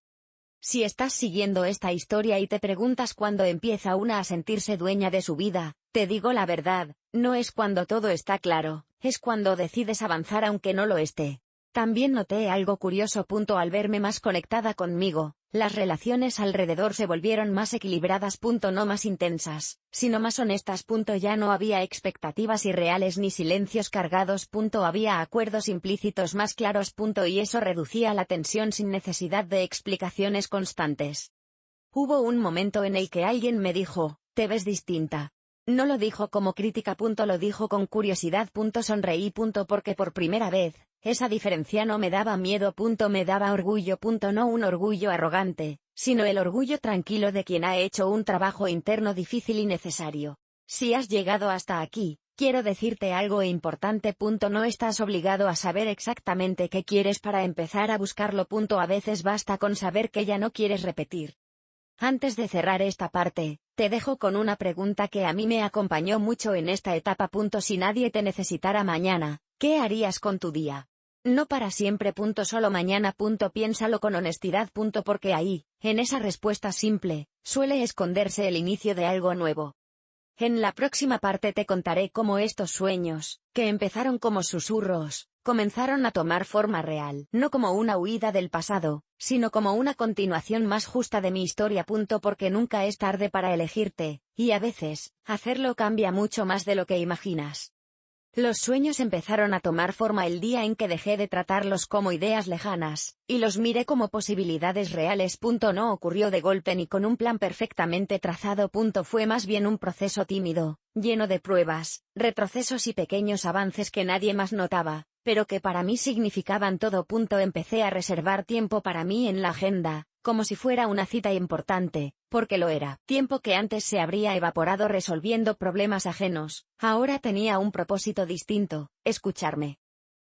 Si estás siguiendo esta historia y te preguntas cuándo empieza una a sentirse dueña de su vida, te digo la verdad, no es cuando todo está claro, es cuando decides avanzar aunque no lo esté. También noté algo curioso. Al verme más conectada conmigo, las relaciones alrededor se volvieron más equilibradas. No más intensas, sino más honestas. Ya no había expectativas irreales ni silencios cargados. Había acuerdos implícitos más claros. Y eso reducía la tensión sin necesidad de explicaciones constantes. Hubo un momento en el que alguien me dijo, te ves distinta. No lo dijo como crítica. Lo dijo con curiosidad. Sonreí. Porque por primera vez, esa diferencia no me daba miedo. Me daba orgullo. No un orgullo arrogante, sino el orgullo tranquilo de quien ha hecho un trabajo interno difícil y necesario. Si has llegado hasta aquí, quiero decirte algo importante. No estás obligado a saber exactamente qué quieres para empezar a buscarlo. A veces basta con saber que ya no quieres repetir. Antes de cerrar esta parte, te dejo con una pregunta que a mí me acompañó mucho en esta etapa. Si nadie te necesitara mañana, ¿qué harías con tu día? No para siempre. Solo mañana. Piénsalo con honestidad. Porque ahí, en esa respuesta simple, suele esconderse el inicio de algo nuevo. En la próxima parte te contaré cómo estos sueños, que empezaron como susurros, comenzaron a tomar forma real, no como una huida del pasado, sino como una continuación más justa de mi historia. Porque nunca es tarde para elegirte, y a veces, hacerlo cambia mucho más de lo que imaginas. Los sueños empezaron a tomar forma el día en que dejé de tratarlos como ideas lejanas, y los miré como posibilidades reales. No ocurrió de golpe ni con un plan perfectamente trazado. Fue más bien un proceso tímido, lleno de pruebas, retrocesos y pequeños avances que nadie más notaba, pero que para mí significaban todo. Empecé a reservar tiempo para mí en la agenda, como si fuera una cita importante, porque lo era. Tiempo que antes se habría evaporado resolviendo problemas ajenos, ahora tenía un propósito distinto: escucharme.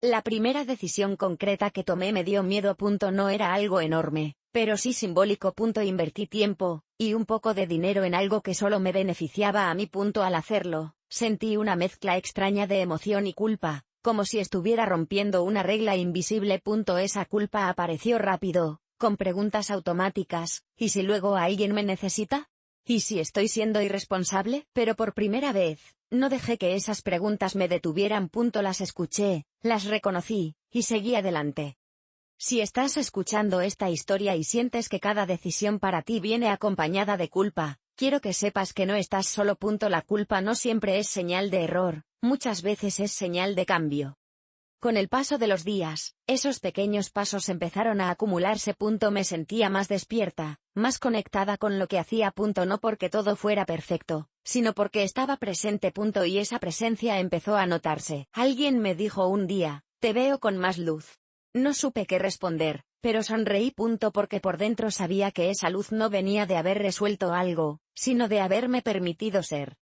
La primera decisión concreta que tomé me dio miedo. No era algo enorme, pero sí simbólico. Invertí tiempo, y un poco de dinero en algo que solo me beneficiaba a mí. Al hacerlo, sentí una mezcla extraña de emoción y culpa, como si estuviera rompiendo una regla invisible. Esa culpa apareció rápido, con preguntas automáticas: ¿y si luego alguien me necesita? ¿Y si estoy siendo irresponsable? Pero por primera vez, no dejé que esas preguntas me detuvieran. Las escuché, las reconocí, y seguí adelante. Si estás escuchando esta historia y sientes que cada decisión para ti viene acompañada de culpa, quiero que sepas que no estás solo. La culpa no siempre es señal de error, muchas veces es señal de cambio. Con el paso de los días, esos pequeños pasos empezaron a acumularse. Me sentía más despierta, más conectada con lo que hacía. No porque todo fuera perfecto, sino porque estaba presente. Y esa presencia empezó a notarse. Alguien me dijo un día: te veo con más luz. No supe qué responder, pero sonreí. Porque por dentro sabía que esa luz no venía de haber resuelto algo, sino de haberme permitido ser.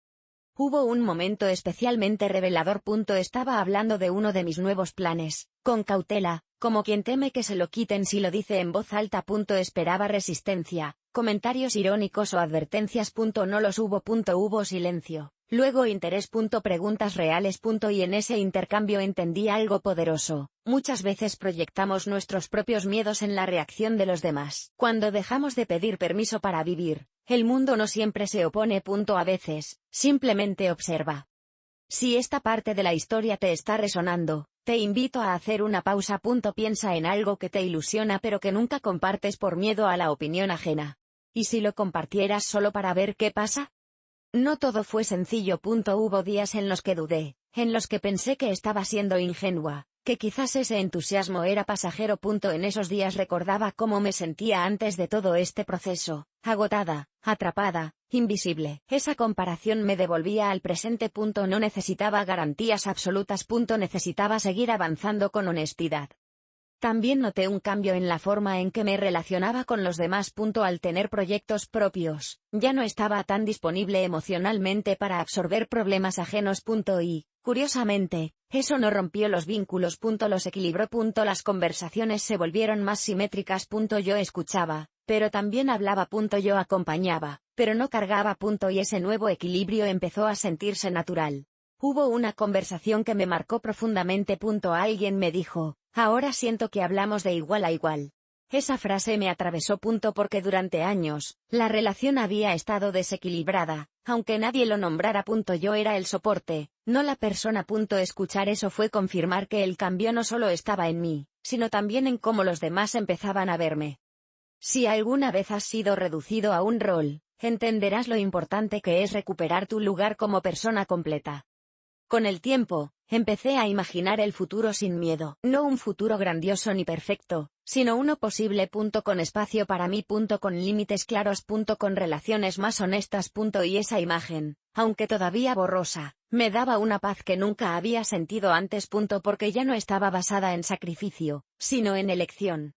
Hubo un momento especialmente revelador. Estaba hablando de uno de mis nuevos planes, con cautela, como quien teme que se lo quiten si lo dice en voz alta. Esperaba resistencia, comentarios irónicos o advertencias. No los hubo. Hubo silencio, luego interés. Preguntas reales. Y en ese intercambio entendí algo poderoso: muchas veces proyectamos nuestros propios miedos en la reacción de los demás. Cuando dejamos de pedir permiso para vivir, el mundo no siempre se opone. A veces, simplemente observa. Si esta parte de la historia te está resonando, te invito a hacer una pausa. Piensa en algo que te ilusiona pero que nunca compartes por miedo a la opinión ajena. ¿Y si lo compartieras solo para ver qué pasa? No todo fue sencillo. Hubo días en los que dudé, en los que pensé que estaba siendo ingenua, que quizás ese entusiasmo era pasajero. En esos días recordaba cómo me sentía antes de todo este proceso: agotada, atrapada, invisible. Esa comparación me devolvía al presente. No necesitaba garantías absolutas. Necesitaba seguir avanzando con honestidad. También noté un cambio en la forma en que me relacionaba con los demás. Al tener proyectos propios, ya no estaba tan disponible emocionalmente para absorber problemas ajenos. Y, curiosamente, eso no rompió los vínculos. Los equilibró. Las conversaciones se volvieron más simétricas. Yo escuchaba, pero también hablaba. Yo acompañaba, pero no cargaba. Y ese nuevo equilibrio empezó a sentirse natural. Hubo una conversación que me marcó profundamente. Alguien me dijo: ahora siento que hablamos de igual a igual. Esa frase me atravesó. Porque durante años, la relación había estado desequilibrada, aunque nadie lo nombrara. Yo era el soporte, no la persona. Escuchar eso fue confirmar que el cambio no solo estaba en mí, sino también en cómo los demás empezaban a verme. Si alguna vez has sido reducido a un rol, entenderás lo importante que es recuperar tu lugar como persona completa. Con el tiempo, empecé a imaginar el futuro sin miedo. No un futuro grandioso ni perfecto, sino uno posible. Con espacio para mí. Con límites claros. Con relaciones más honestas. Y esa imagen, aunque todavía borrosa, me daba una paz que nunca había sentido antes. Porque ya no estaba basada en sacrificio, sino en elección.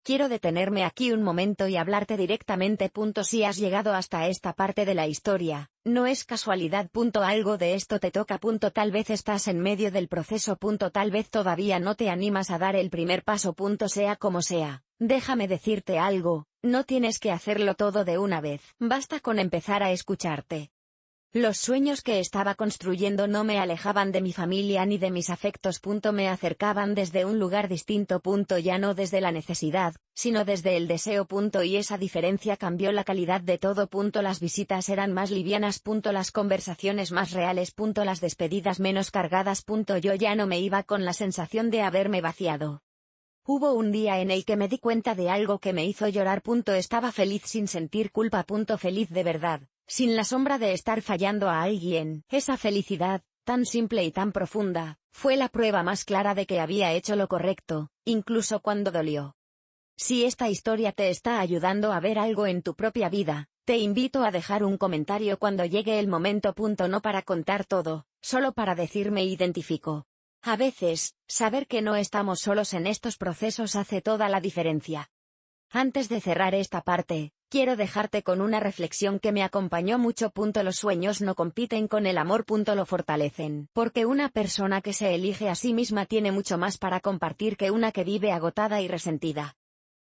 Quiero detenerme aquí un momento y hablarte directamente. Si has llegado hasta esta parte de la historia, no es casualidad. Algo de esto te toca. Tal vez estás en medio del proceso. Tal vez todavía no te animas a dar el primer paso. Sea como sea, déjame decirte algo: no tienes que hacerlo todo de una vez. Basta con empezar a escucharte. Los sueños que estaba construyendo no me alejaban de mi familia ni de mis afectos. Me acercaban desde un lugar distinto. Ya no desde la necesidad, sino desde el deseo. Y esa diferencia cambió la calidad de todo. Las visitas eran más livianas. Las conversaciones más reales. Las despedidas menos cargadas. Yo ya no me iba con la sensación de haberme vaciado. Hubo un día en el que me di cuenta de algo que me hizo llorar. Estaba feliz sin sentir culpa. Feliz de verdad, sin la sombra de estar fallando a alguien. Esa felicidad, tan simple y tan profunda, fue la prueba más clara de que había hecho lo correcto, incluso cuando dolió. Si esta historia te está ayudando a ver algo en tu propia vida, te invito a dejar un comentario cuando llegue el momento. No para contar todo, solo para decir me identifico. A veces, saber que no estamos solos en estos procesos hace toda la diferencia. Antes de cerrar esta parte, quiero dejarte con una reflexión que me acompañó mucho. Los sueños no compiten con el amor. Lo fortalecen. Porque una persona que se elige a sí misma tiene mucho más para compartir que una que vive agotada y resentida.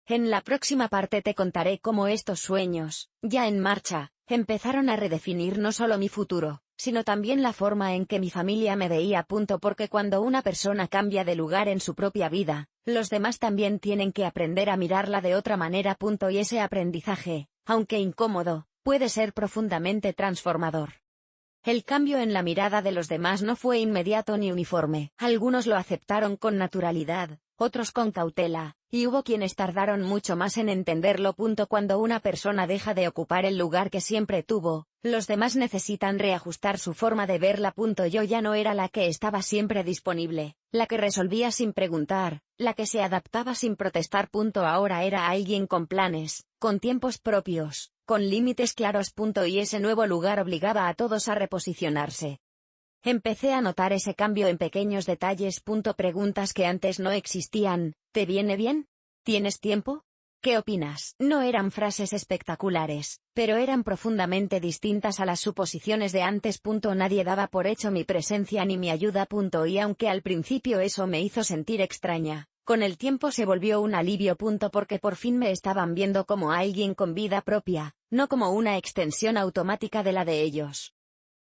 En la próxima parte te contaré cómo estos sueños, ya en marcha, empezaron a redefinir no solo mi futuro, sino también la forma en que mi familia me veía. Porque cuando una persona cambia de lugar en su propia vida, los demás también tienen que aprender a mirarla de otra manera. Y ese aprendizaje, aunque incómodo, puede ser profundamente transformador. El cambio en la mirada de los demás no fue inmediato ni uniforme. Algunos lo aceptaron con naturalidad, otros con cautela, y hubo quienes tardaron mucho más en entenderlo. Cuando una persona deja de ocupar el lugar que siempre tuvo, los demás necesitan reajustar su forma de verla. Yo ya no era la que estaba siempre disponible, la que resolvía sin preguntar, la que se adaptaba sin protestar. Ahora era alguien con planes, con tiempos propios, con límites claros. Y ese nuevo lugar obligaba a todos a reposicionarse. Empecé a notar ese cambio en pequeños detalles. Preguntas que antes no existían: ¿te viene bien? ¿Tienes tiempo? ¿Qué opinas? No eran frases espectaculares, pero eran profundamente distintas a las suposiciones de antes. Nadie daba por hecho mi presencia ni mi ayuda. Y aunque al principio eso me hizo sentir extraña, con el tiempo se volvió un alivio. Porque por fin me estaban viendo como alguien con vida propia, no como una extensión automática de la de ellos.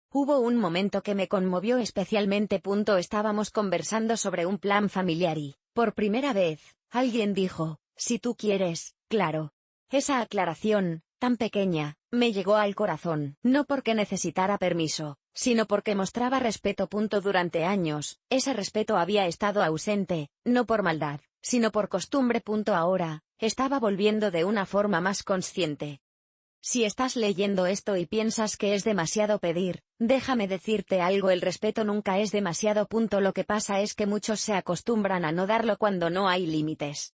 Hubo un momento que me conmovió especialmente. Estábamos conversando sobre un plan familiar y, por primera vez, alguien dijo: si tú quieres, claro. Esa aclaración, tan pequeña, me llegó al corazón, no porque necesitara permiso, sino porque mostraba respeto. Durante años, ese respeto había estado ausente, no por maldad, sino por costumbre. Ahora, estaba volviendo de una forma más consciente. Si estás leyendo esto y piensas que es demasiado pedir, déjame decirte algo: el respeto nunca es demasiado. Lo que pasa es que muchos se acostumbran a no darlo cuando no hay límites.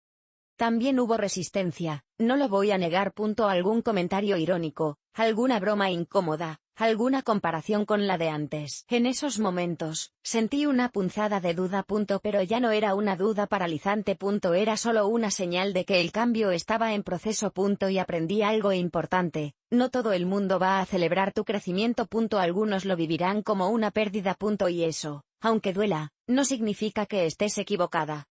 También hubo resistencia, no lo voy a negar. Algún comentario irónico, alguna broma incómoda, alguna comparación con la de antes. En esos momentos, sentí una punzada de duda. Pero ya no era una duda paralizante. Era solo una señal de que el cambio estaba en proceso. Y aprendí algo importante: no todo el mundo va a celebrar tu crecimiento. Algunos lo vivirán como una pérdida. Y eso, aunque duela, no significa que estés equivocada.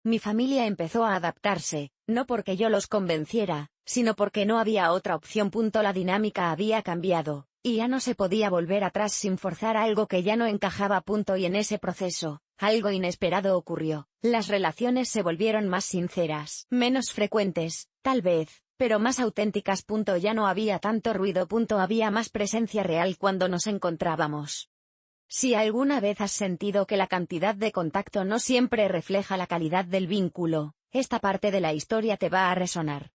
Mi familia empezó a adaptarse, no porque yo los convenciera, sino porque no había otra opción. La dinámica había cambiado, y ya no se podía volver atrás sin forzar algo que ya no encajaba. Y en ese proceso, algo inesperado ocurrió: las relaciones se volvieron más sinceras, menos frecuentes, tal vez, pero más auténticas. Ya no había tanto ruido. Había más presencia real cuando nos encontrábamos. Si alguna vez has sentido que la cantidad de contacto no siempre refleja la calidad del vínculo, esta parte de la historia te va a resonar.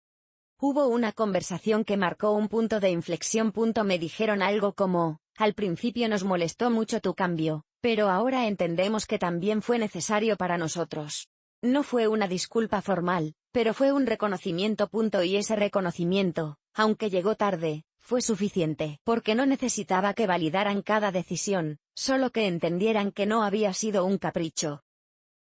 Hubo una conversación que marcó un punto de inflexión. Me dijeron algo como: al principio nos molestó mucho tu cambio, pero ahora entendemos que también fue necesario para nosotros. No fue una disculpa formal, pero fue un reconocimiento. Y ese reconocimiento, aunque llegó tarde, fue suficiente. Porque no necesitaba que validaran cada decisión, solo que entendieran que no había sido un capricho.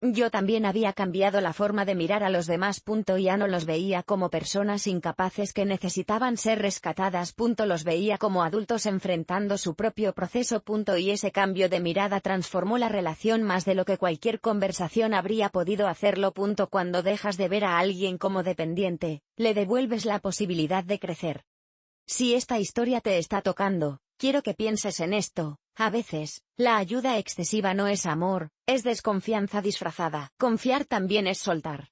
Yo también había cambiado la forma de mirar a los demás. Ya no los veía como personas incapaces que necesitaban ser rescatadas. Los veía como adultos enfrentando su propio proceso. Y ese cambio de mirada transformó la relación más de lo que cualquier conversación habría podido hacerlo. Cuando dejas de ver a alguien como dependiente, le devuelves la posibilidad de crecer. Si esta historia te está tocando, quiero que pienses en esto. A veces, la ayuda excesiva no es amor, es desconfianza disfrazada. Confiar también es soltar.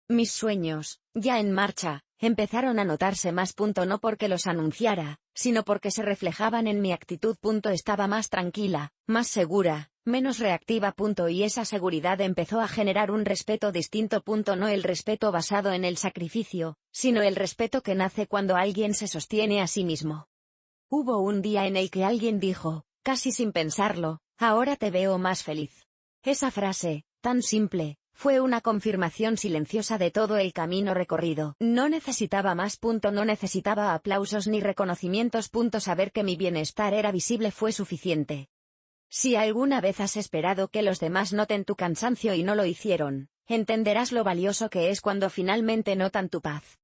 Mis sueños, ya en marcha, empezaron a notarse más. No porque los anunciara, sino porque se reflejaban en mi actitud. Estaba más tranquila, más segura, menos reactiva. Y esa seguridad empezó a generar un respeto distinto. No el respeto basado en el sacrificio, sino el respeto que nace cuando alguien se sostiene a sí mismo. Hubo un día en el que alguien dijo, casi sin pensarlo, ahora te veo más feliz. Esa frase, tan simple, fue una confirmación silenciosa de todo el camino recorrido. No necesitaba más. No necesitaba aplausos ni reconocimientos. Saber que mi bienestar era visible fue suficiente. Si alguna vez has esperado que los demás noten tu cansancio y no lo hicieron, entenderás lo valioso que es cuando finalmente notan tu paz.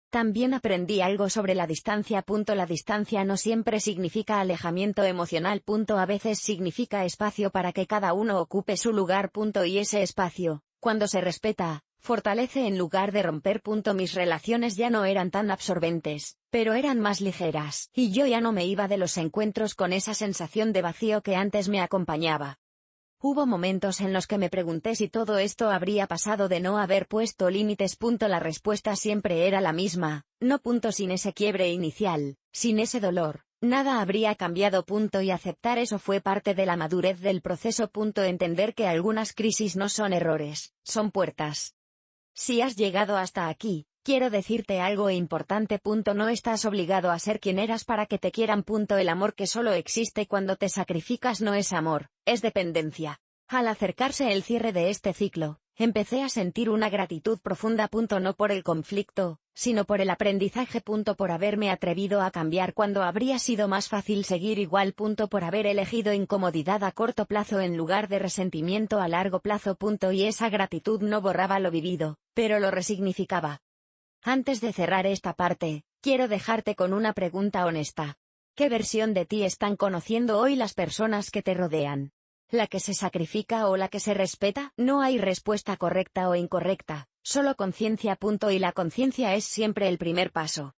También aprendí algo sobre la distancia. La distancia no siempre significa alejamiento emocional. A veces significa espacio para que cada uno ocupe su lugar. Y ese espacio, cuando se respeta, fortalece en lugar de romper. Mis relaciones ya no eran tan absorbentes, pero eran más ligeras, y yo ya no me iba de los encuentros con esa sensación de vacío que antes me acompañaba. Hubo momentos en los que me pregunté si todo esto habría pasado de no haber puesto límites. La respuesta siempre era la misma, no. Sin ese quiebre inicial, sin ese dolor, nada habría cambiado. Y aceptar eso fue parte de la madurez del proceso. Entender que algunas crisis no son errores, son puertas. Si has llegado hasta aquí, quiero decirte algo importante. No estás obligado a ser quien eras para que te quieran. El amor que solo existe cuando te sacrificas no es amor, es dependencia. Al acercarse el cierre de este ciclo, empecé a sentir una gratitud profunda. No por el conflicto, sino por el aprendizaje. Por haberme atrevido a cambiar cuando habría sido más fácil seguir igual. Por haber elegido incomodidad a corto plazo en lugar de resentimiento a largo plazo. Y esa gratitud no borraba lo vivido, pero lo resignificaba. Antes de cerrar esta parte, quiero dejarte con una pregunta honesta. ¿Qué versión de ti están conociendo hoy las personas que te rodean? ¿La que se sacrifica o la que se respeta? No hay respuesta correcta o incorrecta, solo conciencia. Y la conciencia es siempre el primer paso.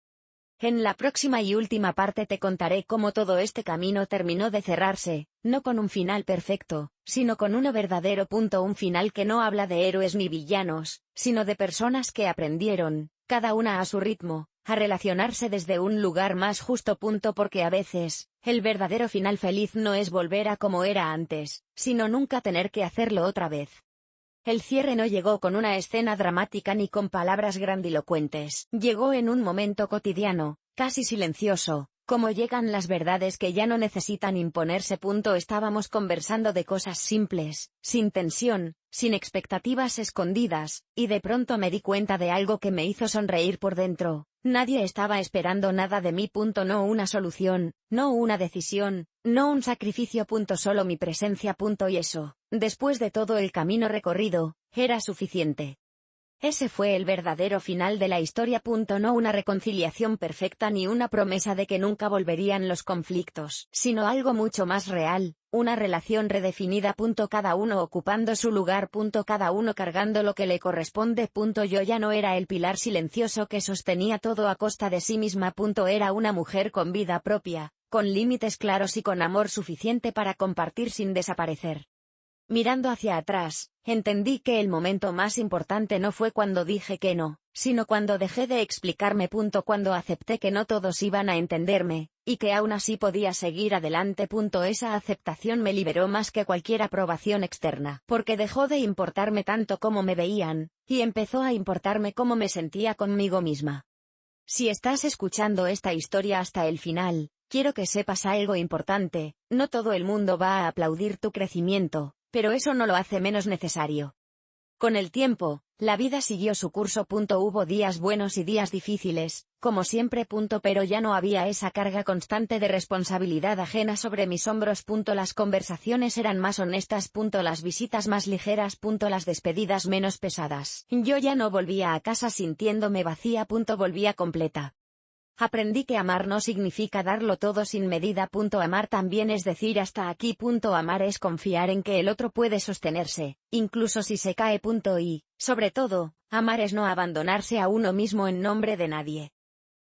En la próxima y última parte te contaré cómo todo este camino terminó de cerrarse, no con un final perfecto, sino con uno verdadero. Un final que no habla de héroes ni villanos, sino de personas que aprendieron, cada una a su ritmo, a relacionarse desde un lugar más justo. Porque a veces, el verdadero final feliz no es volver a como era antes, sino nunca tener que hacerlo otra vez. El cierre no llegó con una escena dramática ni con palabras grandilocuentes. Llegó en un momento cotidiano, casi silencioso, como llegan las verdades que ya no necesitan imponerse. Estábamos conversando de cosas simples, sin tensión, sin expectativas escondidas, y de pronto me di cuenta de algo que me hizo sonreír por dentro. Nadie estaba esperando nada de mí. No una solución, no una decisión, no un sacrificio. Solo mi presencia. Y eso, después de todo el camino recorrido, era suficiente. Ese fue el verdadero final de la historia. No una reconciliación perfecta ni una promesa de que nunca volverían los conflictos, sino algo mucho más real, una relación redefinida. Cada uno ocupando su lugar. Cada uno cargando lo que le corresponde. Yo ya no era el pilar silencioso que sostenía todo a costa de sí misma. Era una mujer con vida propia, con límites claros y con amor suficiente para compartir sin desaparecer. Mirando hacia atrás, entendí que el momento más importante no fue cuando dije que no, sino cuando dejé de explicarme. Cuando acepté que no todos iban a entenderme, y que aún así podía seguir adelante. Esa aceptación me liberó más que cualquier aprobación externa, porque dejó de importarme tanto cómo me veían, y empezó a importarme cómo me sentía conmigo misma. Si estás escuchando esta historia hasta el final, quiero que sepas algo importante: no todo el mundo va a aplaudir tu crecimiento, pero eso no lo hace menos necesario. Con el tiempo, la vida siguió su curso. Hubo días buenos y días difíciles, como siempre. Pero ya no había esa carga constante de responsabilidad ajena sobre mis hombros. Las conversaciones eran más honestas. Las visitas más ligeras. Las despedidas menos pesadas. Yo ya no volvía a casa sintiéndome vacía. Volvía completa. Aprendí que amar no significa darlo todo sin medida. Amar también es decir hasta aquí. Amar es confiar en que el otro puede sostenerse, incluso si se cae. Y, sobre todo, amar es no abandonarse a uno mismo en nombre de nadie.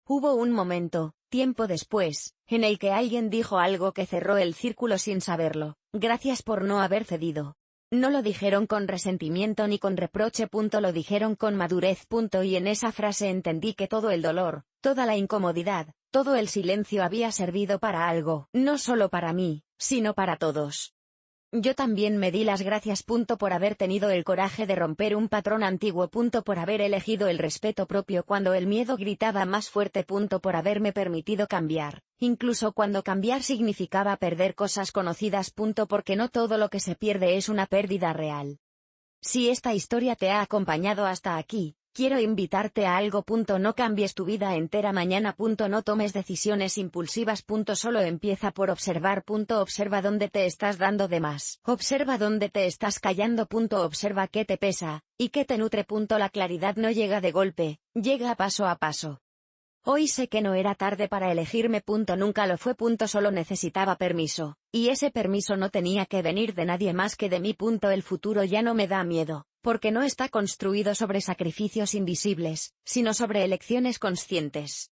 Hubo un momento, tiempo después, en el que alguien dijo algo que cerró el círculo sin saberlo. Gracias por no haber cedido. No lo dijeron con resentimiento ni con reproche. Lo dijeron con madurez. Y en esa frase entendí que todo el dolor, toda la incomodidad, todo el silencio había servido para algo, no solo para mí, sino para todos. Yo también me di las gracias. Por haber tenido el coraje de romper un patrón antiguo. Por haber elegido el respeto propio cuando el miedo gritaba más fuerte. Por haberme permitido cambiar, incluso cuando cambiar significaba perder cosas conocidas. Porque no todo lo que se pierde es una pérdida real. Si esta historia te ha acompañado hasta aquí, quiero invitarte a algo. No cambies tu vida entera mañana. No tomes decisiones impulsivas. Solo empieza por observar. Observa dónde te estás dando de más. Observa dónde te estás callando. Observa qué te pesa, y qué te nutre. La claridad no llega de golpe, llega paso a paso. Hoy sé que no era tarde para elegirme. Nunca lo fue. Solo necesitaba permiso, y ese permiso no tenía que venir de nadie más que de mí. El futuro ya no me da miedo, porque no está construido sobre sacrificios invisibles, sino sobre elecciones conscientes.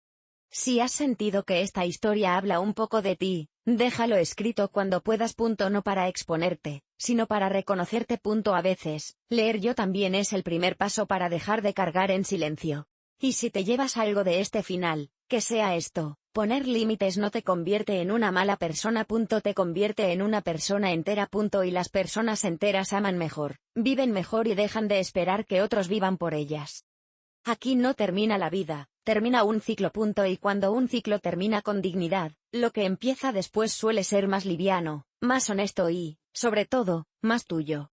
Si has sentido que esta historia habla un poco de ti, déjalo escrito cuando puedas. No para exponerte, sino para reconocerte. A veces, leer yo también es el primer paso para dejar de cargar en silencio. Y si te llevas algo de este final, que sea esto: poner límites no te convierte en una mala persona. Te convierte en una persona entera. Y las personas enteras aman mejor, viven mejor y dejan de esperar que otros vivan por ellas. Aquí no termina la vida, termina un ciclo. Y cuando un ciclo termina con dignidad, lo que empieza después suele ser más liviano, más honesto y, sobre todo, más tuyo.